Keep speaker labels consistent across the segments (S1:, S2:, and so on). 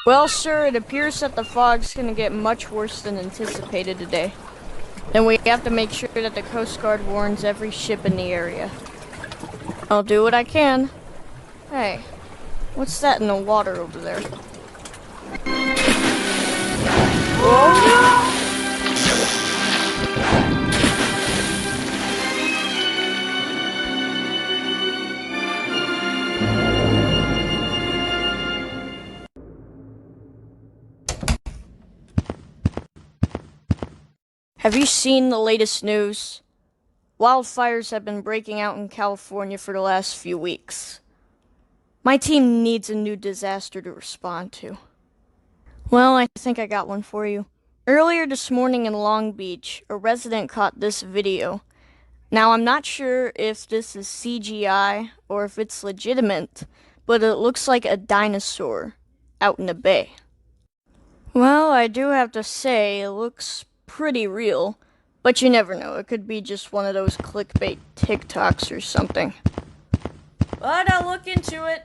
S1: Well, sir, it appears that the fog's gonna get much worse than anticipated today. Then we have to make sure that the Coast Guard warns every ship in the area. I'll do what I can. Hey, what's that in the water over there? Oh no! Have you seen the latest news? Wildfires have been breaking out in California for the last few weeks. My team needs a new disaster to respond to. Well, I think I got one for you. Earlier this morning in Long Beach, a resident caught this video. Now, I'm not sure if this is CGI or if it's legitimate, but it looks like a dinosaur out in the bay. Well, I do have to say, it looks pretty real, but you never know. It could be just one of those clickbait TikToks or something. But I'll look into it.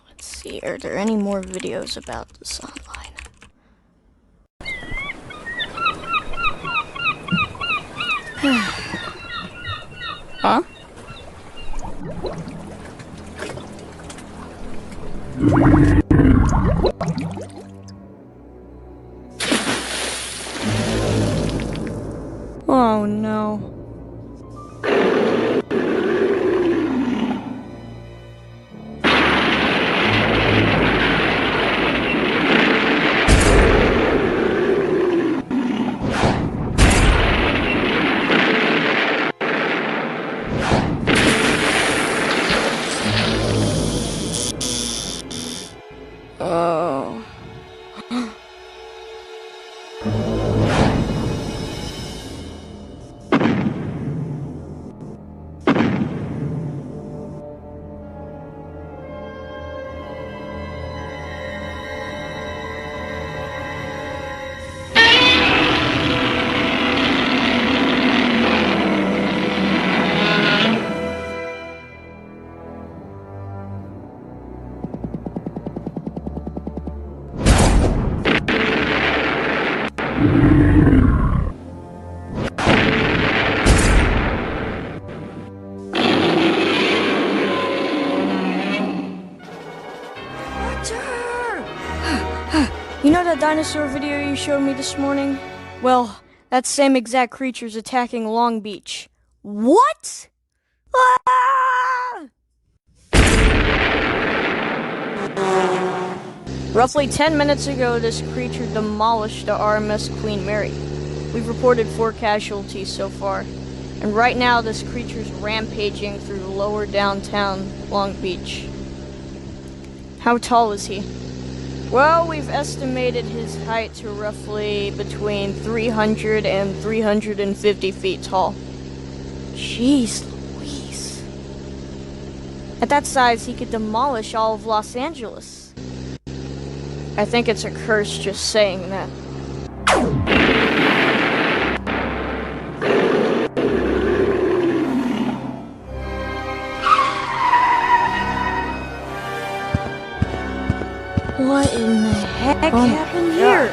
S1: Let's see, are there any more videos about this online? Huh? Oh no. Oh. You know that dinosaur video you showed me this morning? Well, that same exact creature's attacking Long Beach. What? Ah! Roughly 10 minutes ago, this creature demolished the RMS Queen Mary. We've reported 4 casualties so far. And right now, this creature's rampaging through lower downtown Long Beach. How tall is he? Well, we've estimated his height to roughly between 300 and 350 feet tall. Jeez Louise. At that size, he could demolish all of Los Angeles. I think it's a curse just saying that. What in the heck happened here?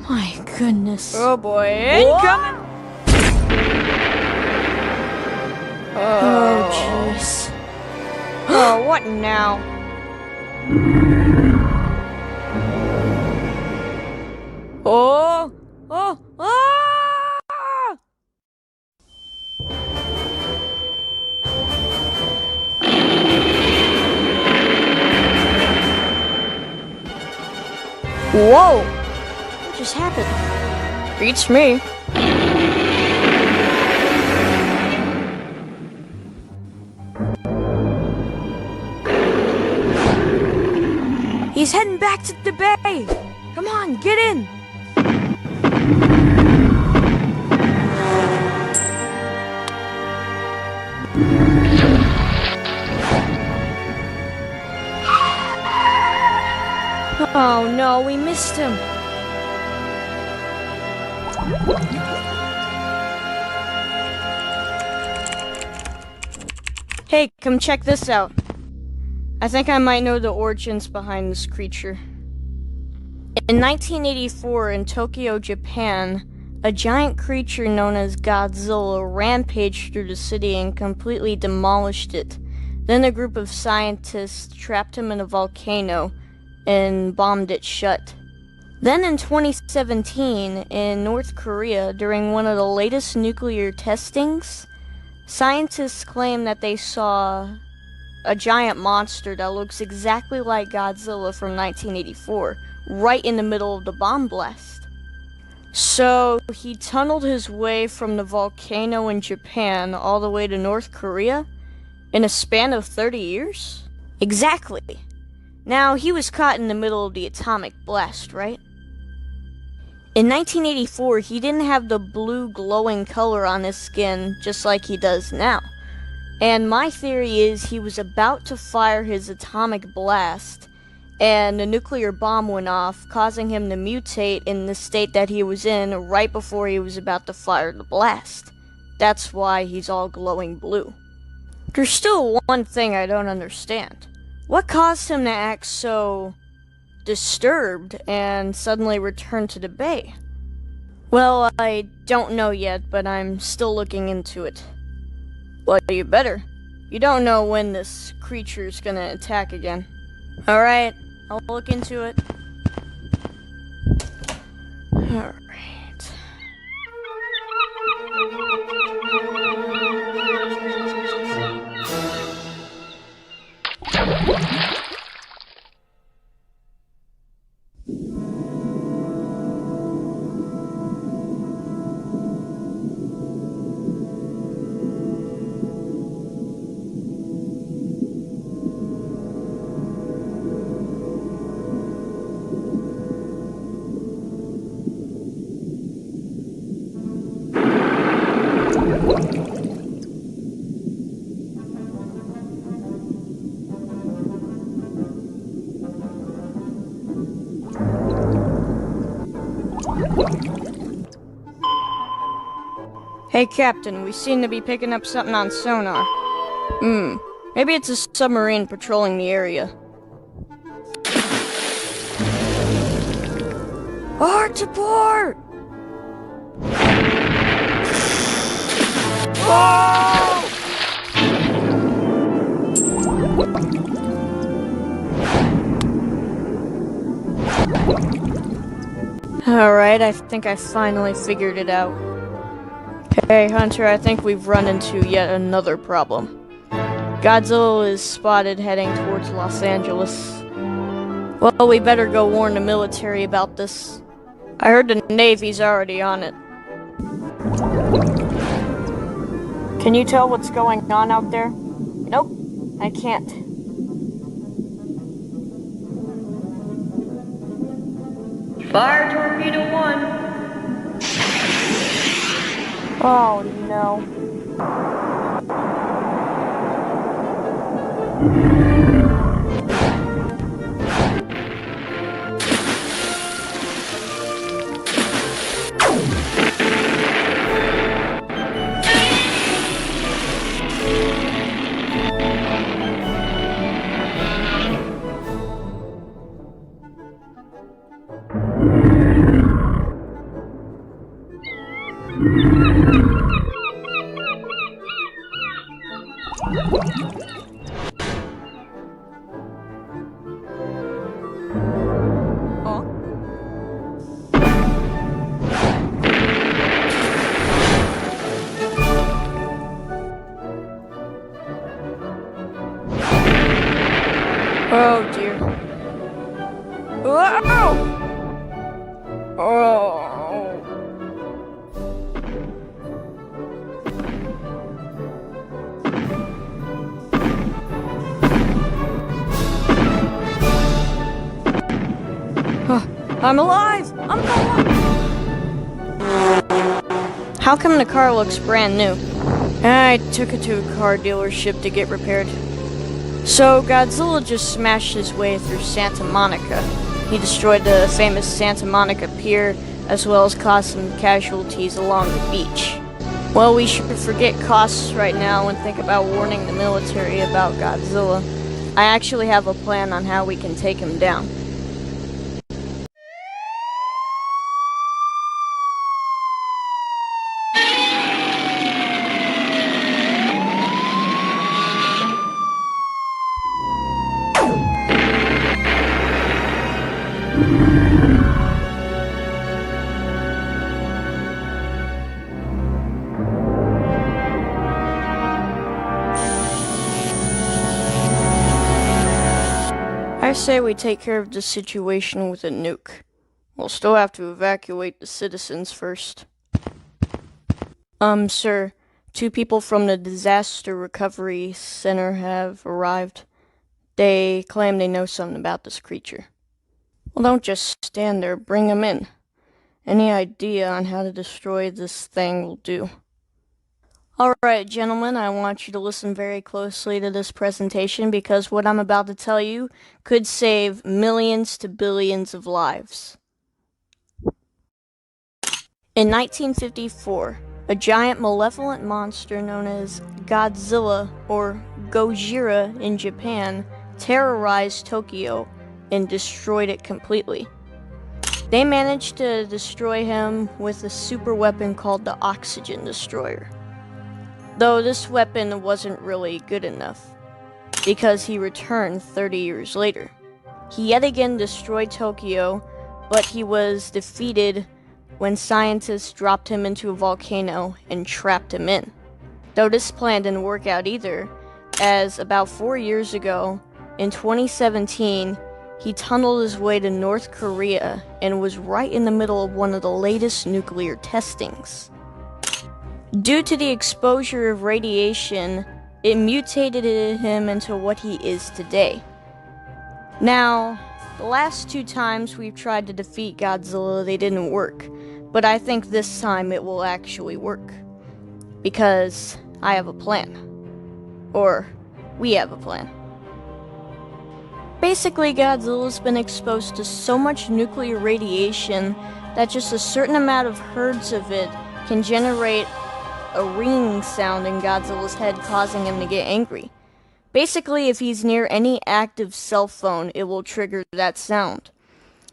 S1: My goodness. Oh boy, incoming! Oh jeez. Oh, what now? Oh! Oh! Ah! Whoa! What just happened? Beats me. He's heading back to the bay! Come on, get in! Oh no, we missed him. Hey, come check this out. I think I might know the origins behind this creature. In 1984, in Tokyo, Japan, a giant creature known as Godzilla rampaged through the city and completely demolished it. Then a group of scientists trapped him in a volcano and bombed it shut. Then in 2017, in North Korea, during one of the latest nuclear testings, scientists claim that they saw a giant monster that looks exactly like Godzilla from 1984, right in the middle of the bomb blast. So, he tunneled his way from the volcano in Japan all the way to North Korea in a span of 30 years? Exactly. Now, he was caught in the middle of the atomic blast, right? In 1984, he didn't have the blue glowing color on his skin just like he does now. And my theory is he was about to fire his atomic blast, and the nuclear bomb went off, causing him to mutate in the state that he was in right before he was about to fire the blast. That's why he's all glowing blue. There's still one thing I don't understand. What caused him to act so disturbed and suddenly return to the bay? Well, I don't know yet, but I'm still looking into it. Well, you better. You don't know when this creature's gonna attack again. Alright, I'll look into it. Alright. Hey, Captain, we seem to be picking up something on sonar. Maybe it's a submarine patrolling the area. Hard to port! Oh! Alright, I think I finally figured it out. Hey, Hunter, I think we've run into yet another problem. Godzilla is spotted heading towards Los Angeles. Well, we better go warn the military about this. I heard the Navy's already on it. Can you tell what's going on out there? Nope, I can't.
S2: Fire torpedo 1.
S1: Oh no. Oh dear. Oh! Oh. I'm alive! I'm alive! How come the car looks brand new? I took it to a car dealership to get repaired. So, Godzilla just smashed his way through Santa Monica. He destroyed the famous Santa Monica Pier, as well as caused some casualties along the beach. Well, we should forget costs right now and think about warning the military about Godzilla. I actually have a plan on how we can take him down. I say we take care of the situation with a nuke. We'll still have to evacuate the citizens first. Sir, 2 people from the Disaster Recovery Center have arrived. They claim they know something about this creature. Well, don't just stand there, bring them in. Any idea on how to destroy this thing will do. Alright, gentlemen, I want you to listen very closely to this presentation because what I'm about to tell you could save millions to billions of lives. In 1954, a giant malevolent monster known as Godzilla, or Gojira in Japan, terrorized Tokyo and destroyed it completely. They managed to destroy him with a super weapon called the Oxygen Destroyer. Though this weapon wasn't really good enough, because he returned 30 years later. He yet again destroyed Tokyo, but he was defeated when scientists dropped him into a volcano and trapped him in. Though this plan didn't work out either, as about 4 years ago, in 2017, he tunneled his way to North Korea and was right in the middle of one of the latest nuclear testings. Due to the exposure of radiation, it mutated him into what he is today. Now, the last 2 times we've tried to defeat Godzilla, they didn't work, but I think this time it will actually work. Because I have a plan. Or, we have a plan. Basically, Godzilla's been exposed to so much nuclear radiation that just a certain amount of hertz of it can generate a ringing sound in Godzilla's head, causing him to get angry. Basically, if he's near any active cell phone, it will trigger that sound.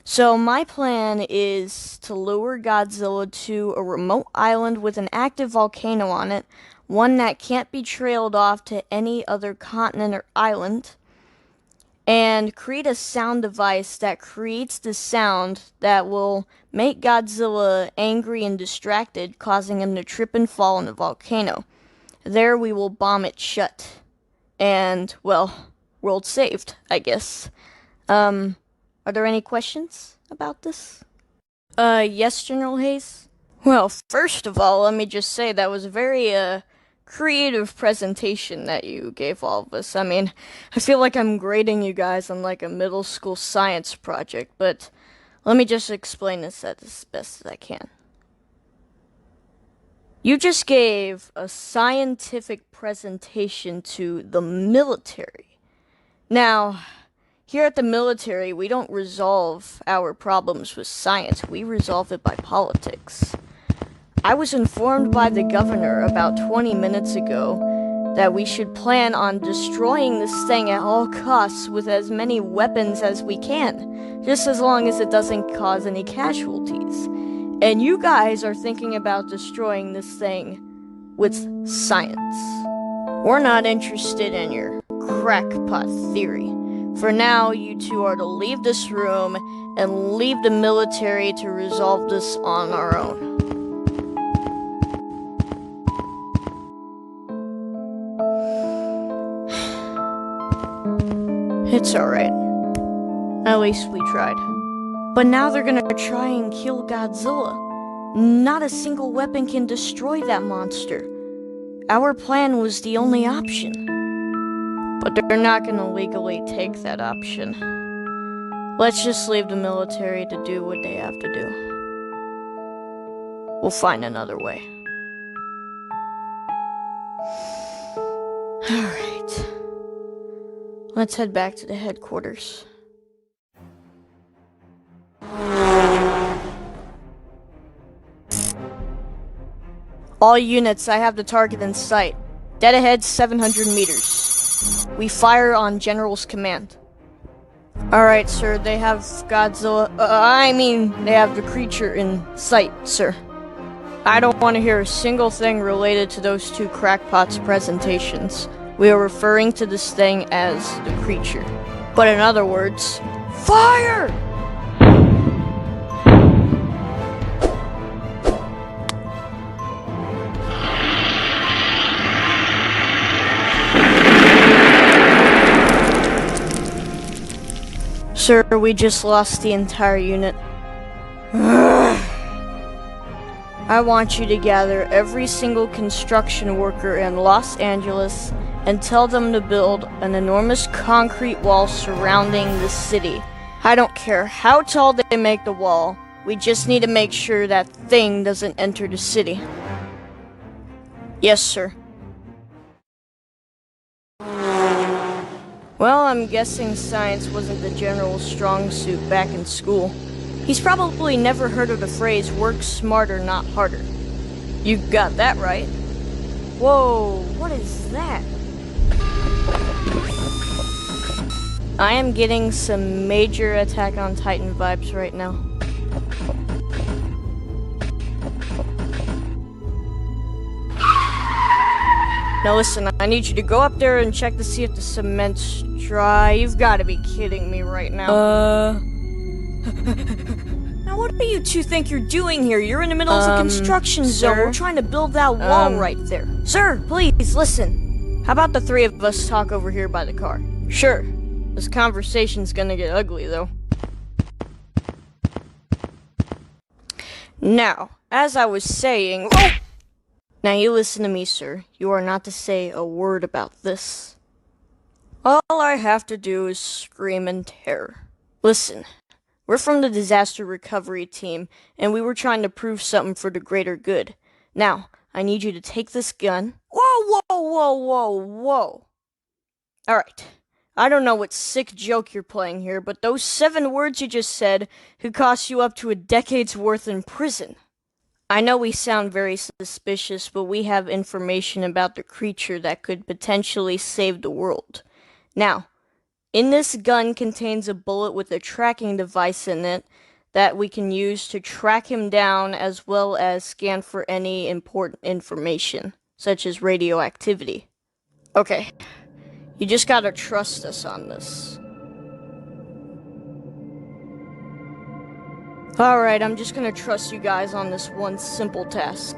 S1: So my plan is to lure Godzilla to a remote island with an active volcano on it, one that can't be trailed off to any other continent or island, and create a sound device that creates the sound that will make Godzilla angry and distracted, causing him to trip and fall in the volcano. There we will bomb it shut. And, well, world saved, I guess. Are there any questions about this? Yes, General Hayes? Well, first of all, let me just say that was a very, creative presentation that you gave all of us. I mean, I feel like I'm grading you guys on like a middle school science project, but let me just explain this as best as I can. You just gave a scientific presentation to the military. Now, here at the military, we don't resolve our problems with science, we resolve it by politics. I was informed by the governor about 20 minutes ago that we should plan on destroying this thing at all costs with as many weapons as we can, just as long as it doesn't cause any casualties. And you guys are thinking about destroying this thing with science. We're not interested in your crackpot theory. For now, you 2 are to leave this room and leave the military to resolve this on our own. It's alright. At least we tried. But now they're gonna try and kill Godzilla. Not a single weapon can destroy that monster. Our plan was the only option. But they're not gonna legally take that option. Let's just leave the military to do what they have to do. We'll find another way. Alright. Let's head back to the headquarters. All units, I have the target in sight. Dead ahead 700 meters. We fire on General's command. Alright, sir, they have Godzilla. They have the creature in sight, sir. I don't want to hear a single thing related to those two crackpots' presentations. We are referring to this thing as the creature. But in other words, fire! Sir, we just lost the entire unit. I want you to gather every single construction worker in Los Angeles and tell them to build an enormous concrete wall surrounding the city. I don't care how tall they make the wall, we just need to make sure that thing doesn't enter the city. Yes, sir. Well, I'm guessing science wasn't the general's strong suit back in school. He's probably never heard of the phrase, work smarter, not harder. You got that right. Whoa, what is that? I am getting some major Attack on Titan vibes right now. Now listen, I need you to go up there and check to see if the cement's dry. You've got to be kidding me right now. Now what do you two think you're doing here? You're in the middle of a construction zone. We're trying to build that wall right there. Sir, please, listen. How about the three of us talk over here by the car? Sure. This conversation's gonna get ugly, though. Now, as I was saying... Oh! Now you listen to me, sir. You are not to say a word about this. All I have to do is scream in terror. Listen, we're from the disaster recovery team, and we were trying to prove something for the greater good. Now, I need you to take this gun. Whoa, whoa, whoa, whoa, whoa. Alright, I don't know what sick joke you're playing here, but those 7 words you just said could cost you up to a decade's worth in prison. I know we sound very suspicious, but we have information about the creature that could potentially save the world. Now, in this gun contains a bullet with a tracking device in it that we can use to track him down as well as scan for any important information, such as radioactivity. Okay, you just gotta trust us on this. Alright, I'm just gonna trust you guys on this one simple task.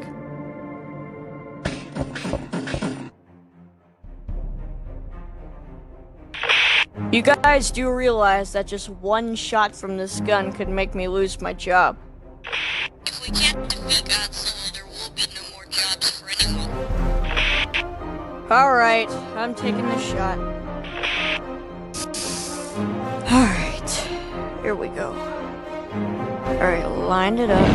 S1: You guys do realize that just one shot from this gun could make me lose my job.
S3: If we can't defeat Godzilla, there will be no more jobs for anyone.
S1: Alright, I'm taking the shot. Alright, here we go. Alright, lined it up.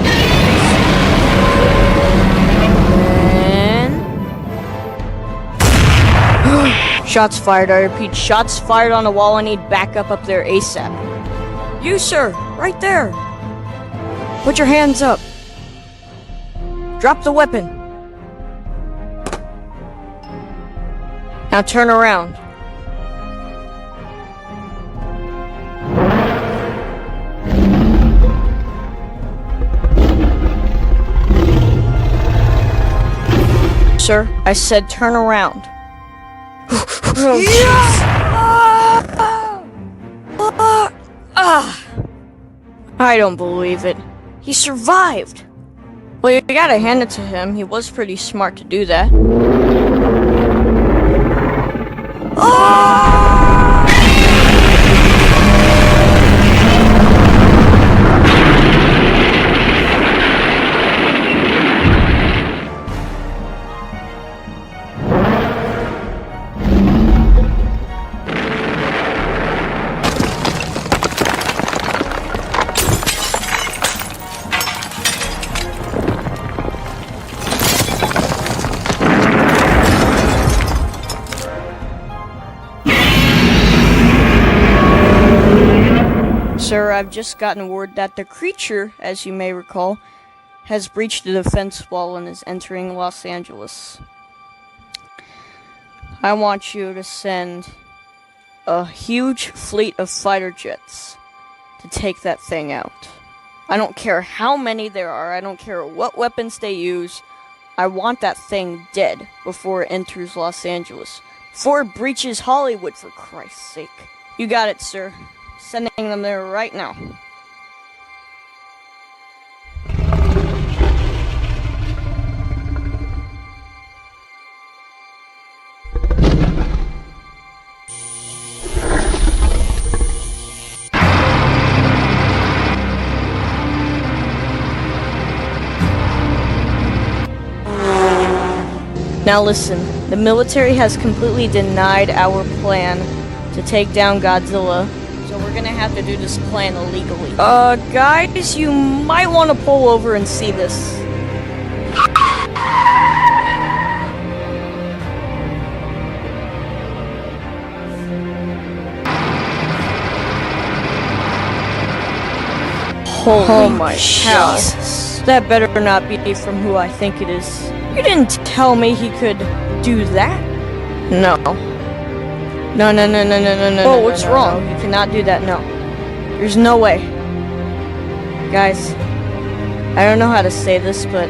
S1: And... Shots fired, I repeat, shots fired on the wall. I need backup up there ASAP. You, sir, right there. Put your hands up. Drop the weapon. Now turn around. Sir, I said turn around. Oh, I don't believe it. He survived. Well, you gotta hand it to him. He was pretty smart to do that. Sir, I've just gotten word that the creature, as you may recall, has breached the defense wall and is entering Los Angeles. I want you to send a huge fleet of fighter jets to take that thing out. I don't care how many there are, I don't care what weapons they use. I want that thing dead before it enters Los Angeles. Before it breaches Hollywood, for Christ's sake. You got it, sir. Sending them there right now. Now listen, the military has completely denied our plan to take down Godzilla, so we're gonna have to do this plan illegally. Guys, you might want to pull over and see this. Holy my cow. That better not be from who I think it is. You didn't tell me he could do that? No. No. Oh, what's wrong? You cannot do that, no. There's no way. Guys, I don't know how to say this, but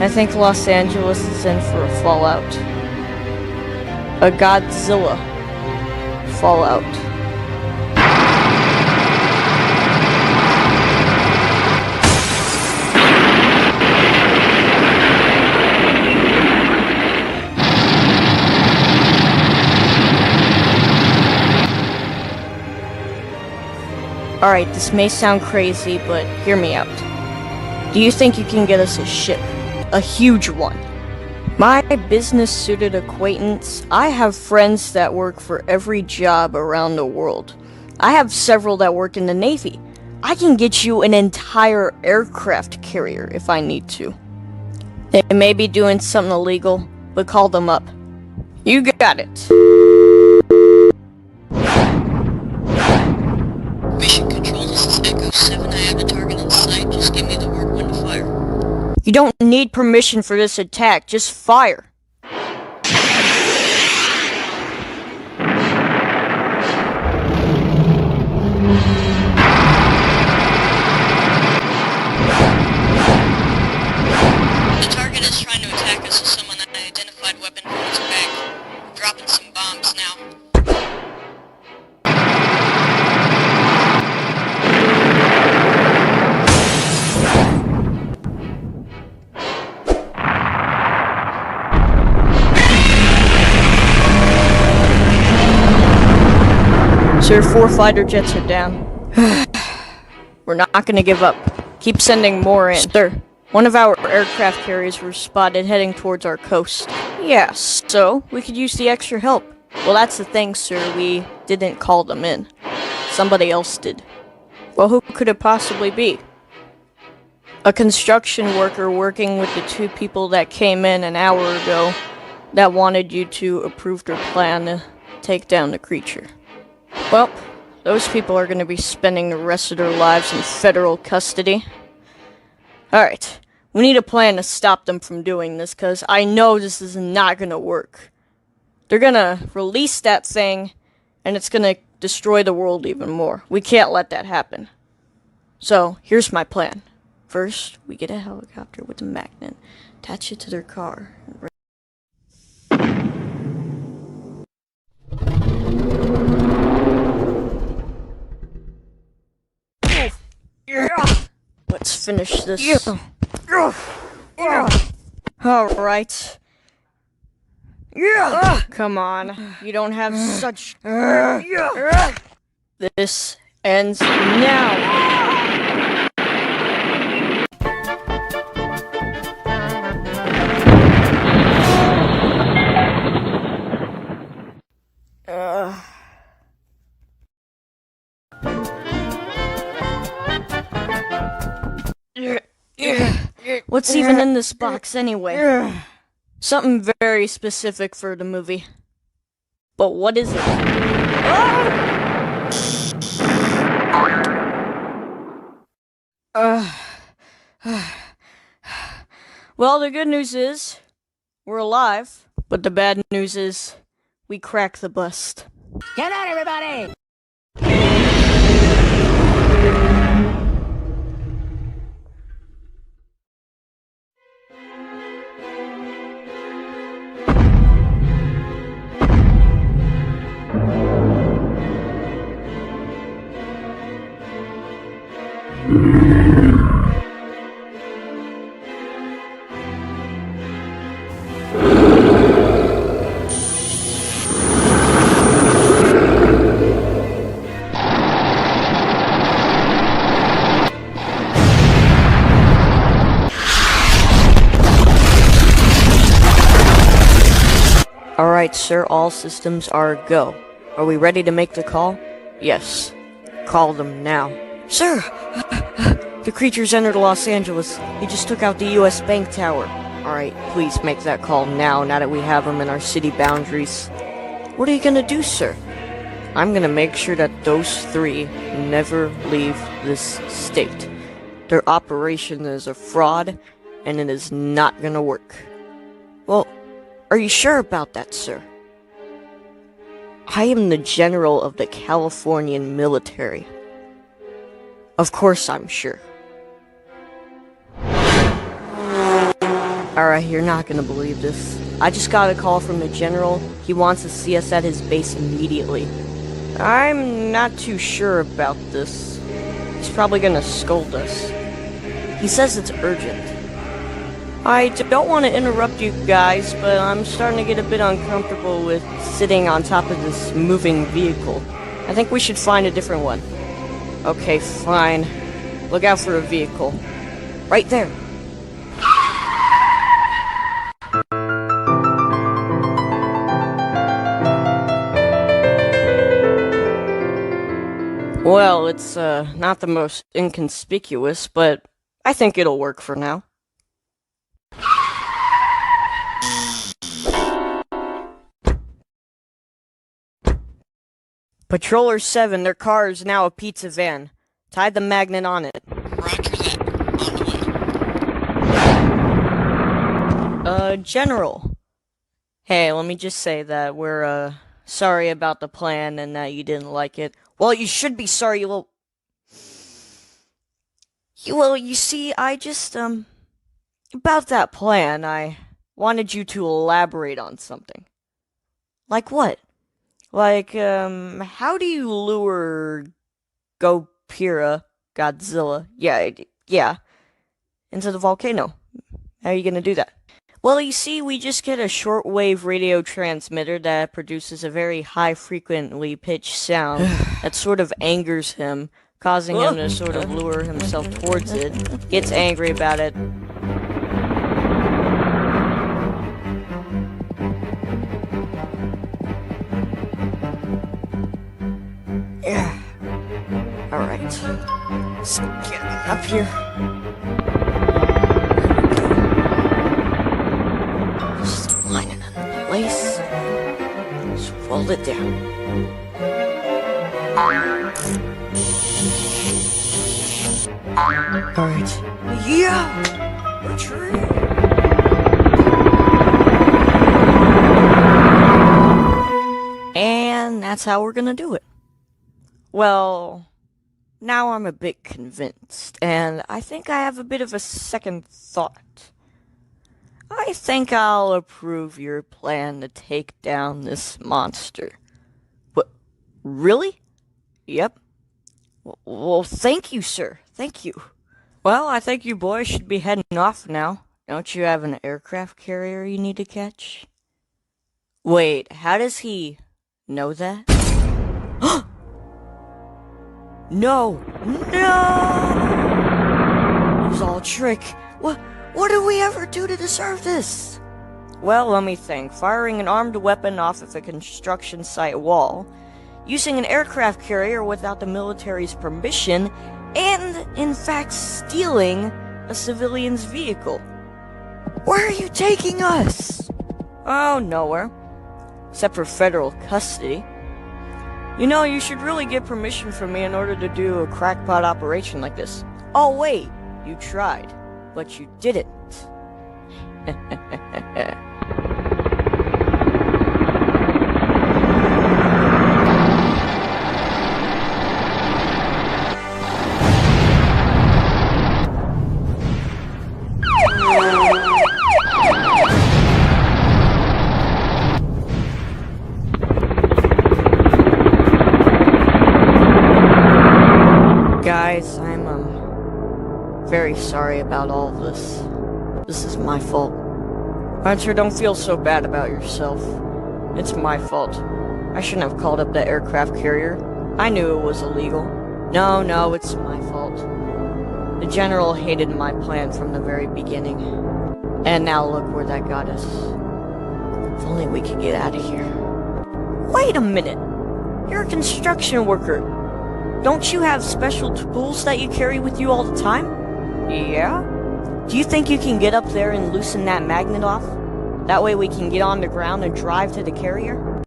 S1: I think Los Angeles is in for a fallout. A Godzilla Fallout. Alright, this may sound crazy, but hear me out. Do you think you can get us a ship? A huge one? My business-suited acquaintance, I have friends that work for every job around the world. I have several that work in the Navy. I can get you an entire aircraft carrier if I need to. They may be doing something illegal, but call them up. You got it.
S3: Mission Control, this is Echo 7. I have a target in sight. Just give me the word when to fire.
S1: You don't need permission for this attack. Just fire.
S3: The target is trying to attack us with some unidentified weapon from its bag. Dropping some bombs now.
S1: Sir, 4 fighter jets are down. We're not gonna give up. Keep sending more in. Sir, one of our aircraft carriers were spotted heading towards our coast. Yeah, so we could use the extra help. Well, that's the thing, sir. We didn't call them in. Somebody else did. Well, who could it possibly be? A construction worker working with the 2 people that came in an hour ago that wanted you to approve their plan to take down the creature. Well, those people are going to be spending the rest of their lives in federal custody. Alright, we need a plan to stop them from doing this, because I know this is not going to work. They're going to release that thing, and it's going to destroy the world even more. We can't let that happen. So, here's my plan. First, we get a helicopter with a magnet, attach it to their car, and let's finish this. Alright. Come on. You don't have such... This ends now. What's even in this box anyway? Something very specific for the movie. But what is it? Well, the good news is we're alive, but the bad news is we cracked the bust.
S4: Get out, everybody!
S1: Alright, sir, all systems are go. Are we ready to make the call? Yes. Call them now. Sir! The creature's entered Los Angeles. He just took out the US Bank Tower. Alright, please make that call now that we have him in our city boundaries. What are you gonna do, sir? I'm gonna make sure that those three never leave this state. Their operation is a fraud, and it is not gonna work. Well, are you sure about that, sir? I am the general of the Californian military. Of course I'm sure. Alright, you're not gonna believe this. I just got a call from the general. He wants to see us at his base immediately. I'm not too sure about this. He's probably gonna scold us. He says it's urgent. I don't want to interrupt you guys, but I'm starting to get a bit uncomfortable with sitting on top of this moving vehicle. I think we should find a different one. Okay, fine. Look out for a vehicle. Right there. Well, it's not the most inconspicuous, but I think it'll work for now. Patroller 7, their car is now a pizza van. Tie the magnet on it.
S3: Roger that. On the way.
S1: General. Hey, let me just say that we're, sorry about the plan and that you didn't like it. Well, you should be sorry, you little... Well, you see, I just, about that plan, I wanted you to elaborate on something. Like what? Like, how do you lure Godzilla, yeah, into the volcano? How are you gonna do that? Well, you see, we just get a shortwave radio transmitter that produces a very high-frequently pitched sound that sort of angers him, causing him to sort of lure himself towards it, gets angry about it. Yeah. Alright. Let's get up here. Just line it in place. Just fold it down. Alright. Yeah! Retreat! And that's how we're gonna do it. Well, now I'm a bit convinced, and I think I have a bit of a second thought. I think I'll approve your plan to take down this monster. What? Really? Yep. Well, thank you, sir. Thank you. Well, I think you boys should be heading off now. Don't you have an aircraft carrier you need to catch? Wait, how does he know that? No! No! It was all a trick. What did we ever do to deserve this? Well, let me think. Firing an armed weapon off of a construction site wall, using an aircraft carrier without the military's permission, and, in fact, stealing a civilian's vehicle. Where are you taking us? Oh, nowhere. Except for federal custody. You know, you should really get permission from me in order to do a crackpot operation like this. Oh, wait. You tried, but you didn't. Guys, I'm very sorry about all of this. This is my fault. Hunter, don't feel so bad about yourself. It's my fault. I shouldn't have called up that aircraft carrier. I knew it was illegal. No, it's my fault. The general hated my plan from the very beginning. And now look where that got us. If only we could get out of here. Wait a minute! You're a construction worker. Don't you have special tools that you carry with you all the time? Yeah? Do you think you can get up there and loosen that magnet off? That way we can get on the ground and drive to the carrier?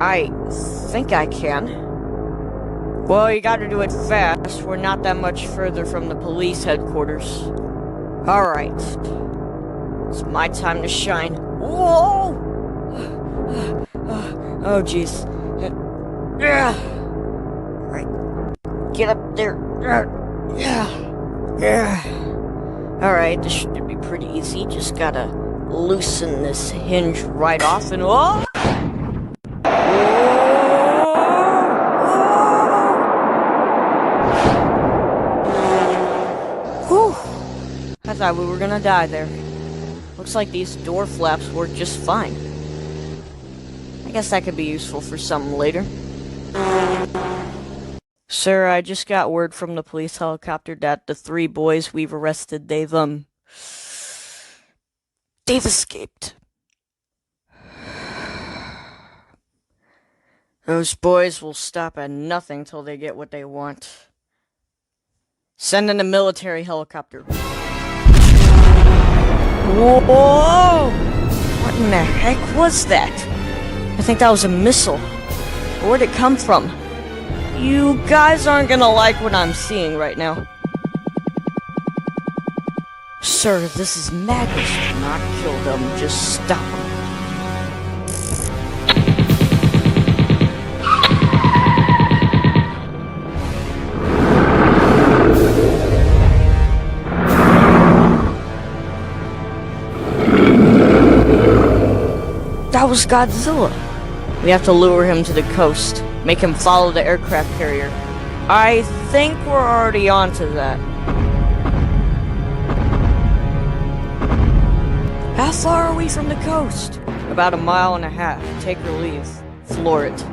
S1: I think I can. Well, you gotta do it fast. We're not that much further from the police headquarters. Alright. It's my time to shine. Whoa! Oh, jeez. Alright. Get up there. Alright, this should be pretty easy. Just gotta loosen this hinge right off and oh! Whew! I thought we were gonna die there. Looks like these door flaps work just fine. I guess that could be useful for something later. Sir, I just got word from the police helicopter that the 3 boys we've arrested, they've escaped. Those boys will stop at nothing till they get what they want. Send in a military helicopter. Whoa! What in the heck was that? I think that was a missile. Where'd it come from? You guys aren't gonna like what I'm seeing right now. Sir, this is madness. Do not kill them, just stop them. That was Godzilla. We have to lure him to the coast. Make him follow the aircraft carrier. I think we're already on to that. How far are we from the coast? About 1.5 miles. Take or leave. Floor it.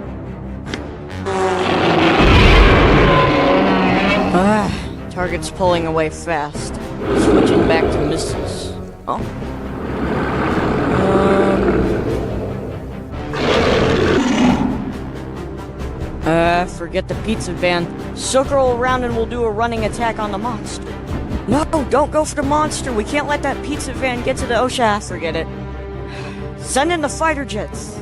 S1: Target's pulling away fast. Switching back to missiles. Oh. Forget the pizza van. Circle around and we'll do a running attack on the monster. No, don't go for the monster. We can't let that pizza van get to the ocean. Forget it. Send in the fighter jets.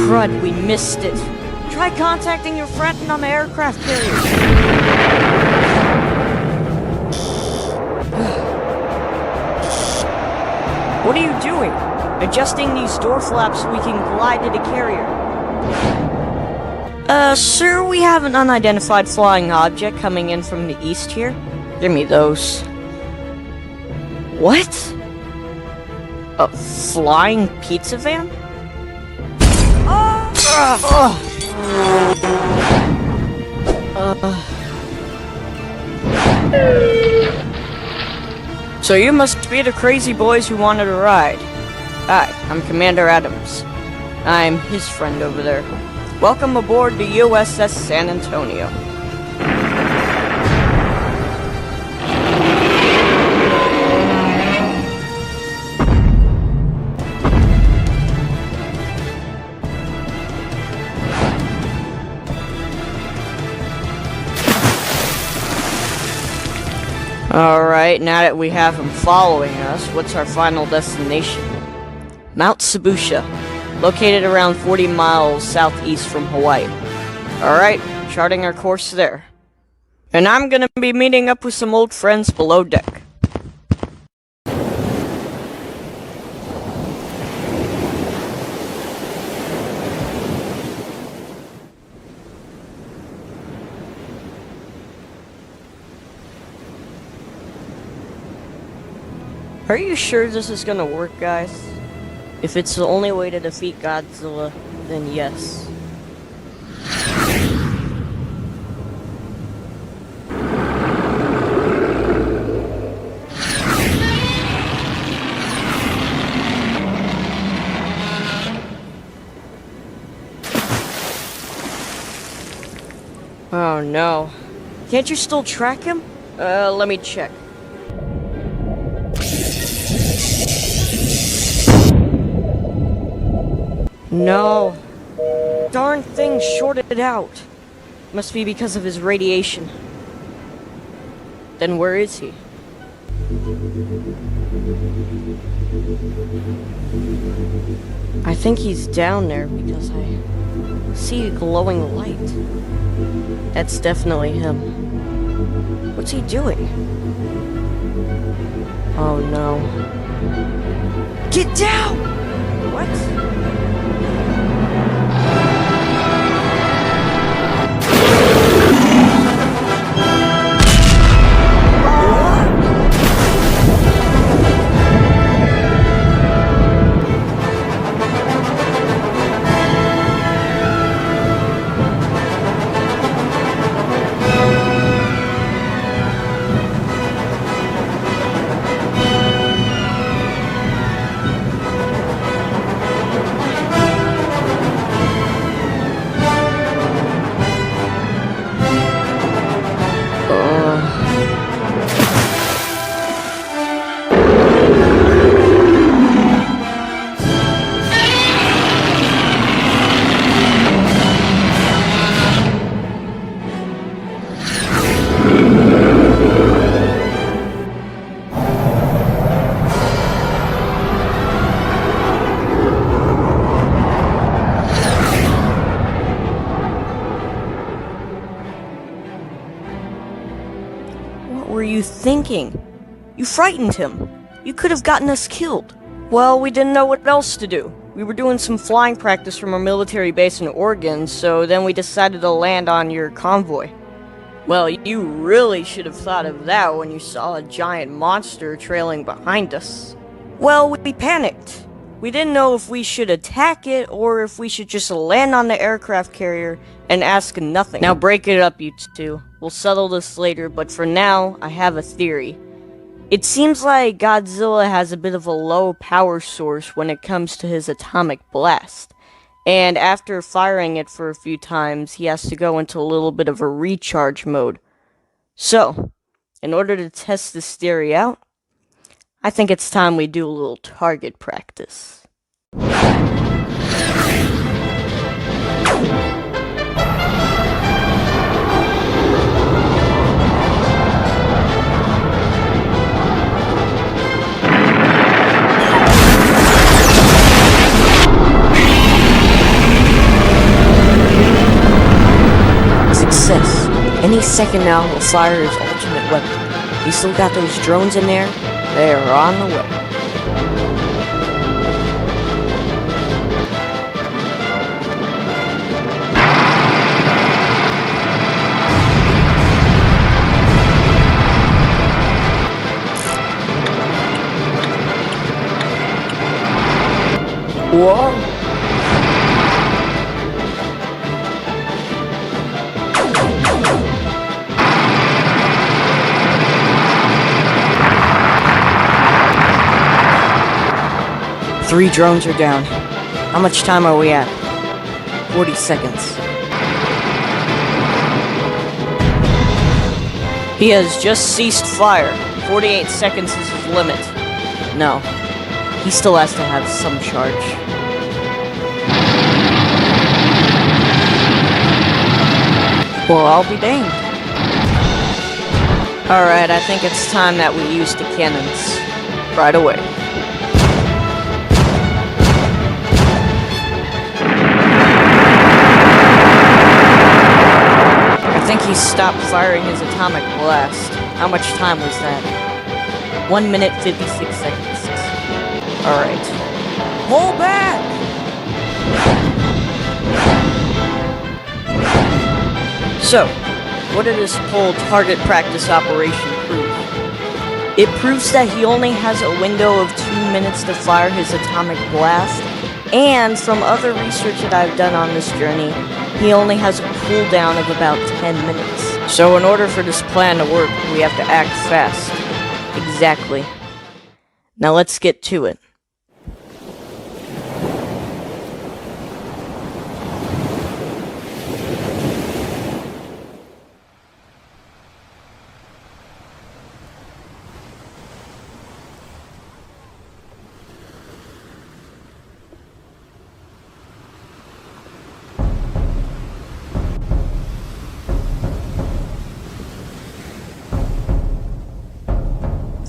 S1: Crud, we missed it. Try contacting your friend on the aircraft carrier. What are you doing? Adjusting these door flaps so we can glide to the carrier. Sir, we have an unidentified flying object coming in from the east here. Give me those. What? A flying pizza van? So you must be the crazy boys who wanted a ride. Hi, I'm Commander Adams. I'm his friend over there. Welcome aboard the USS San Antonio. Alright, now that we have him following us, what's our final destination? Mount Sabusha, located around 40 miles southeast from Hawaii. Alright, charting our course there. And I'm gonna be meeting up with some old friends below deck. Are you sure this is gonna work, guys? If it's the only way to defeat Godzilla, then yes. Oh no. Can't you still track him? Let me check. No. Darn thing shorted out. Must be because of his radiation. Then where is he? I think he's down there because I see a glowing light. That's definitely him. What's he doing? Oh no. Get down! What? What were you thinking? You frightened him. You could have gotten us killed. Well, we didn't know what else to do. We were doing some flying practice from our military base in Oregon, so then we decided to land on your convoy. Well, you really should have thought of that when you saw a giant monster trailing behind us. Well, we panicked. We didn't know if we should attack it or if we should just land on the aircraft carrier and ask nothing. Now break it up, you two. We'll settle this later, but for now, I have a theory. It seems like Godzilla has a bit of a low power source when it comes to his atomic blast. And after firing it for a few times, he has to go into a little bit of a recharge mode. So, in order to test this theory out, I think it's time we do a little target practice. Success. Any second now he'll fire his ultimate weapon. He's still got those drones in there. They are on the way. Whoa! 3 drones are down. How much time are we at? 40 seconds. He has just ceased fire. 48 seconds is his limit. No. He still has to have some charge. Well, I'll be danged. Alright, I think it's time that we use the cannons. Right away. I think he stopped firing his atomic blast. How much time was that? 1 minute, 56 seconds. Alright. Pull back! So, what did this whole target practice operation prove? It proves that he only has a window of 2 minutes to fire his atomic blast, and from other research that I've done on this journey, he only has a cooldown of about 10 minutes. So in order for this plan to work, we have to act fast. Exactly. Now let's get to it.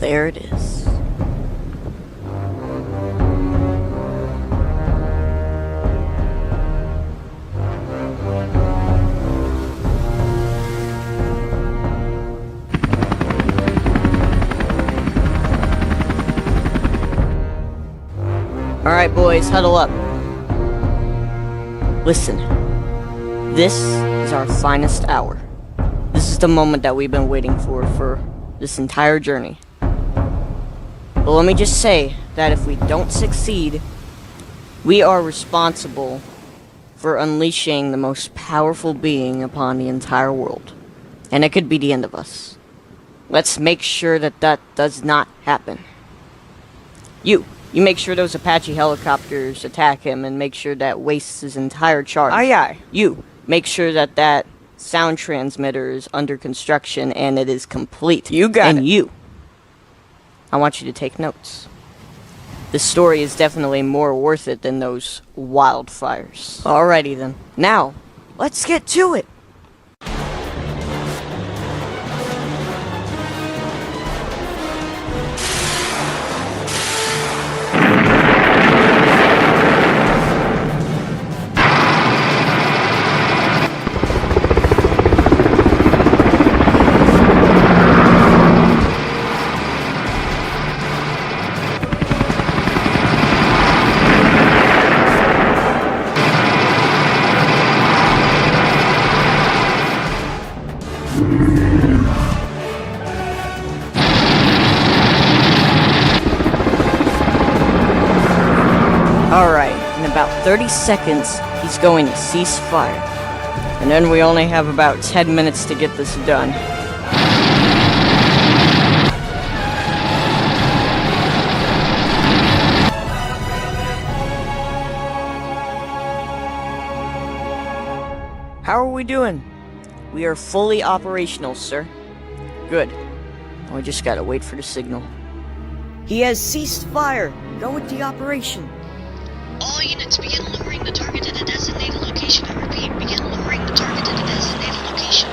S1: There it is. Alright boys, huddle up. Listen. This is our finest hour. This is the moment that we've been waiting for this entire journey. But let me just say that if we don't succeed, we are responsible for unleashing the most powerful being upon the entire world. And it could be the end of us. Let's make sure that that does not happen. You make sure those Apache helicopters attack him and make sure that wastes his entire charge. Aye aye. You make sure that that sound transmitter is under construction and it is complete. You got it. And you, I want you to take notes. This story is definitely more worth it than those wildfires. Alrighty then. Now, let's get to it! Alright, in about 30 seconds, he's going to cease fire. And then we only have about 10 minutes to get this done. How are we doing? We are fully operational, sir. Good. We just gotta wait for the signal. He has ceased fire! Go with the operation!
S3: All units begin lowering the target at a designated location. I repeat, begin lowering the target at a designated location.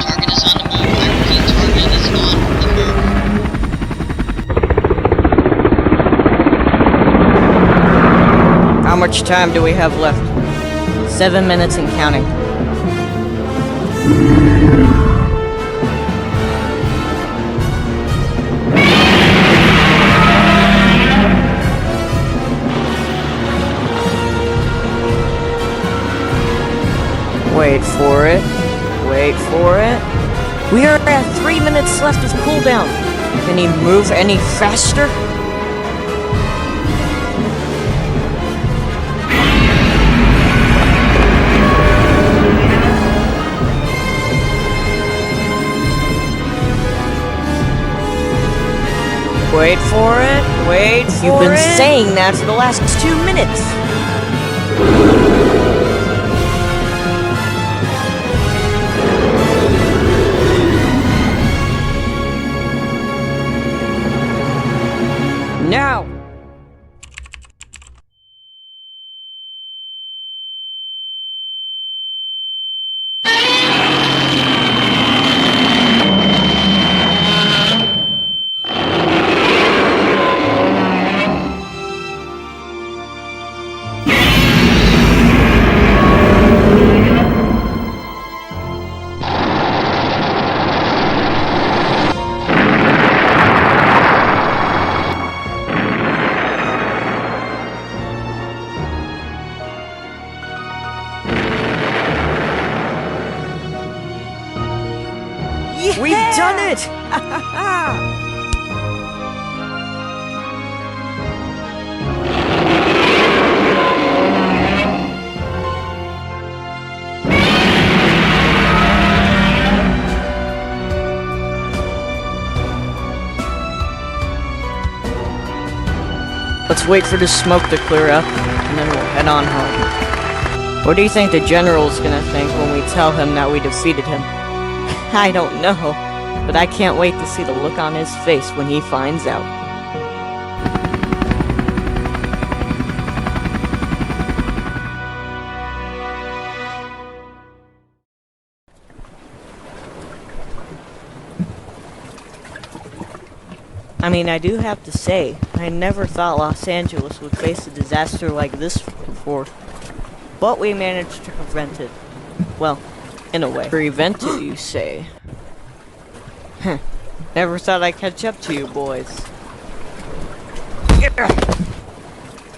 S3: Target is on the move. I repeat, target is on the move.
S1: How much time do we have left? 7 minutes and counting. Wait for it. Wait for it. We are at 3 minutes left of cooldown. Can he move any faster? Wait for it. Wait for it. You've been saying that for the last 2 minutes. Now. Yeah! We've done it! Let's wait for the smoke to clear up, and then we'll head on home. What do you think the general's gonna think when we tell him that we defeated him? I don't know, but I can't wait to see the look on his face when he finds out. I mean, I do have to say, I never thought Los Angeles would face a disaster like this before, but we managed to prevent it. Well, in a way. Prevent it, you say? Never thought I'd catch up to you boys.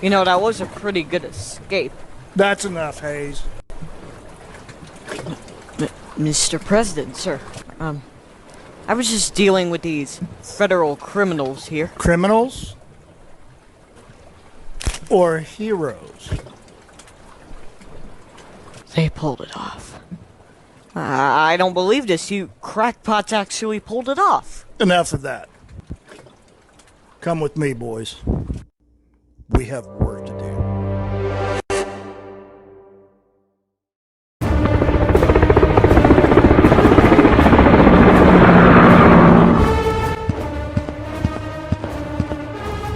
S1: You know, that was a pretty good escape.
S5: That's enough, Hayes.
S1: Mr. President, sir, I was just dealing with these federal criminals here.
S5: Criminals? Or heroes?
S1: They pulled it off. I don't believe this. You crackpots actually pulled it off.
S5: Enough of that. Come with me, boys. We have work to do.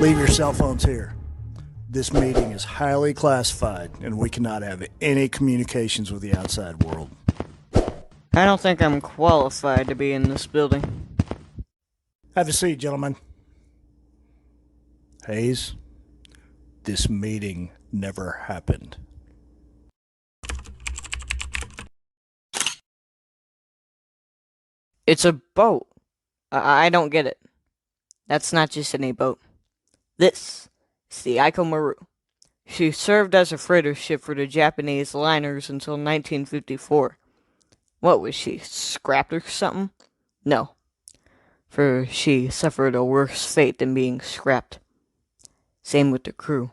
S5: Leave your cell phones here. This meeting is highly classified, and we cannot have any communications with the outside world.
S1: I don't think I'm qualified to be in this building.
S5: Have a seat, gentlemen. Hayes, this meeting never happened.
S1: It's a boat. I don't get it. That's not just any boat. This is the Aiko Maru. She served as a freighter ship for the Japanese liners until 1954. What was she, scrapped or something? No, for she suffered a worse fate than being scrapped. Same with the crew.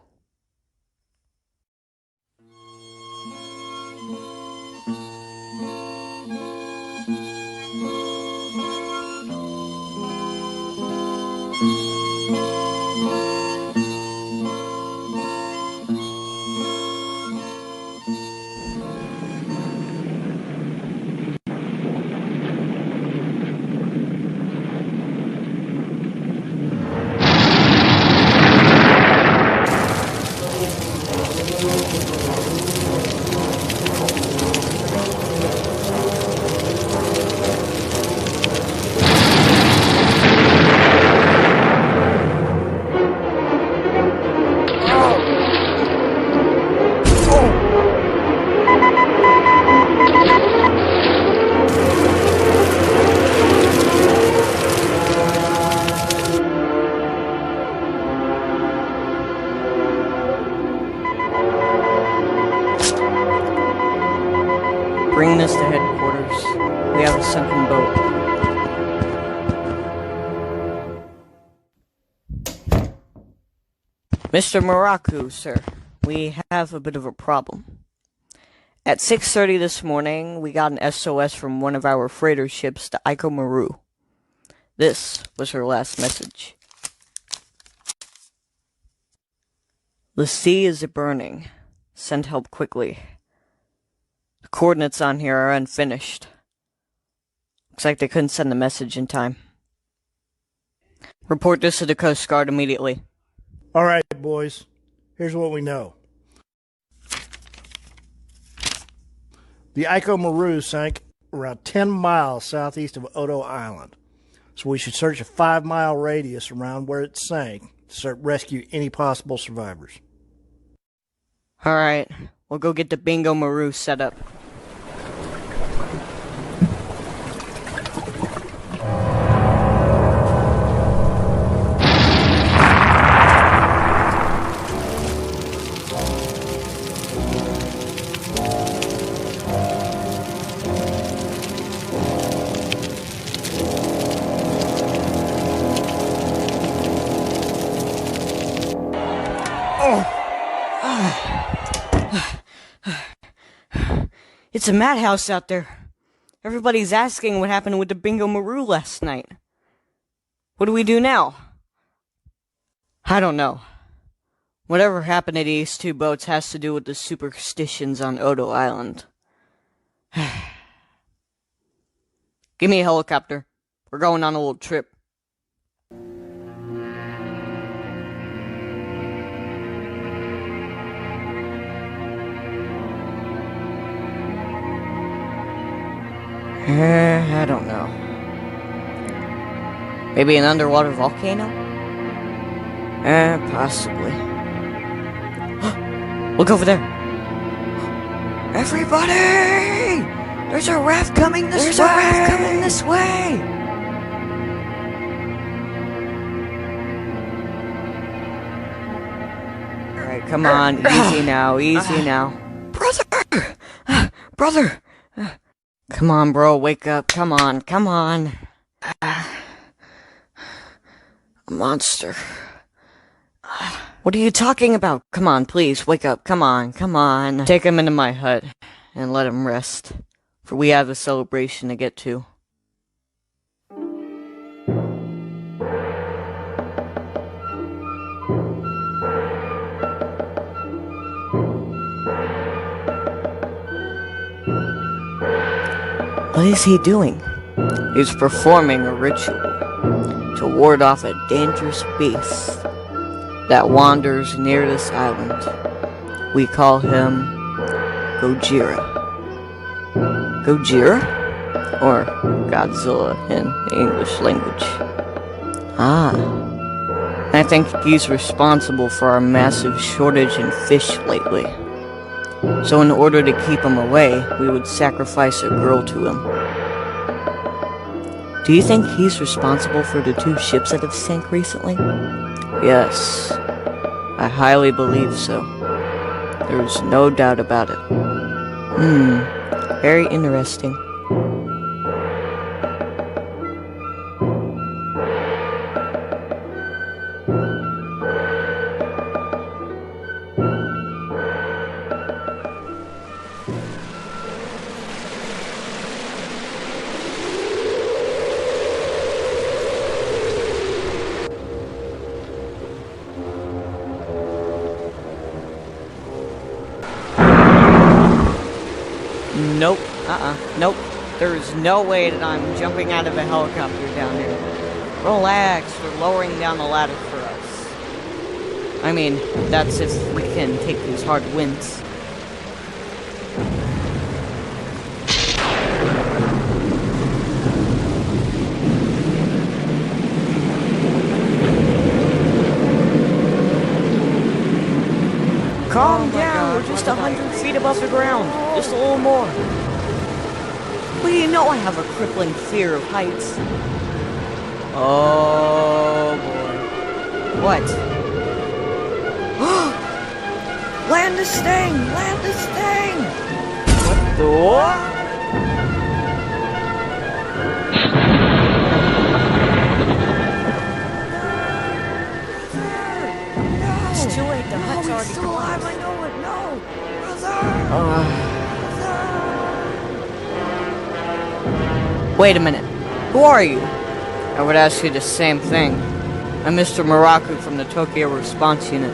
S1: Bring this to headquarters. We have a sunken boat. Mr. Muraku, sir, we have a bit of a problem. At 6:30 this morning, we got an SOS from one of our freighter ships, the Aiko Maru. This was her last message.
S6: The sea is burning. Send help quickly. The coordinates on here are unfinished. Looks like they couldn't send the message in time. Report this to the Coast Guard immediately.
S5: All right, boys. Here's what we know. The Iko Maru sank around 10 miles southeast of Odo Island. So we should search a 5-mile radius around where it sank to rescue any possible survivors.
S6: Alright, we'll go get the Bingo Maru set up. It's a madhouse out there. Everybody's asking what happened with the Bingo Maru last night. What do we do now? I don't know. Whatever happened to these two boats has to do with the superstitions on Odo Island. Give me a helicopter. We're going on a little trip. I don't know. Maybe an underwater volcano? Possibly. Look over there. Everybody! There's a raft coming this way! There's a raft coming this way! Alright, come on. Easy now, easy now. Brother! Brother! Come on, bro, wake up. Come on, come on. A monster. What are you talking about? Come on, please, wake up. Come on, come on. Take him into my hut and let him rest, for we have a celebration to get to. What is he doing? He's performing a ritual to ward off a dangerous beast that wanders near this island. We call him Gojira. Gojira? Or Godzilla in the English language. I think he's responsible for our massive shortage in fish lately. So in order to keep him away, we would sacrifice a girl to him. Do you think he's responsible for the 2 ships that have sank recently? Yes, I highly believe so. There's no doubt about it. Very interesting. Nope. Nope. There's no way that I'm jumping out of a helicopter down here. Relax, we're lowering down the ladder for us. I mean, that's if we can take these hard winds. Calm down, we're just 100 feet above the ground. Just a little more. Well, you know I have a crippling fear of heights. Oh, boy. What? Land this thing! Land this thing! What the what? It's too late, the hut's already still alive, I know it, no! Brother! Wait a minute, who are you? I would ask you the same thing. I'm Mr. Muraku from the Tokyo Response Unit.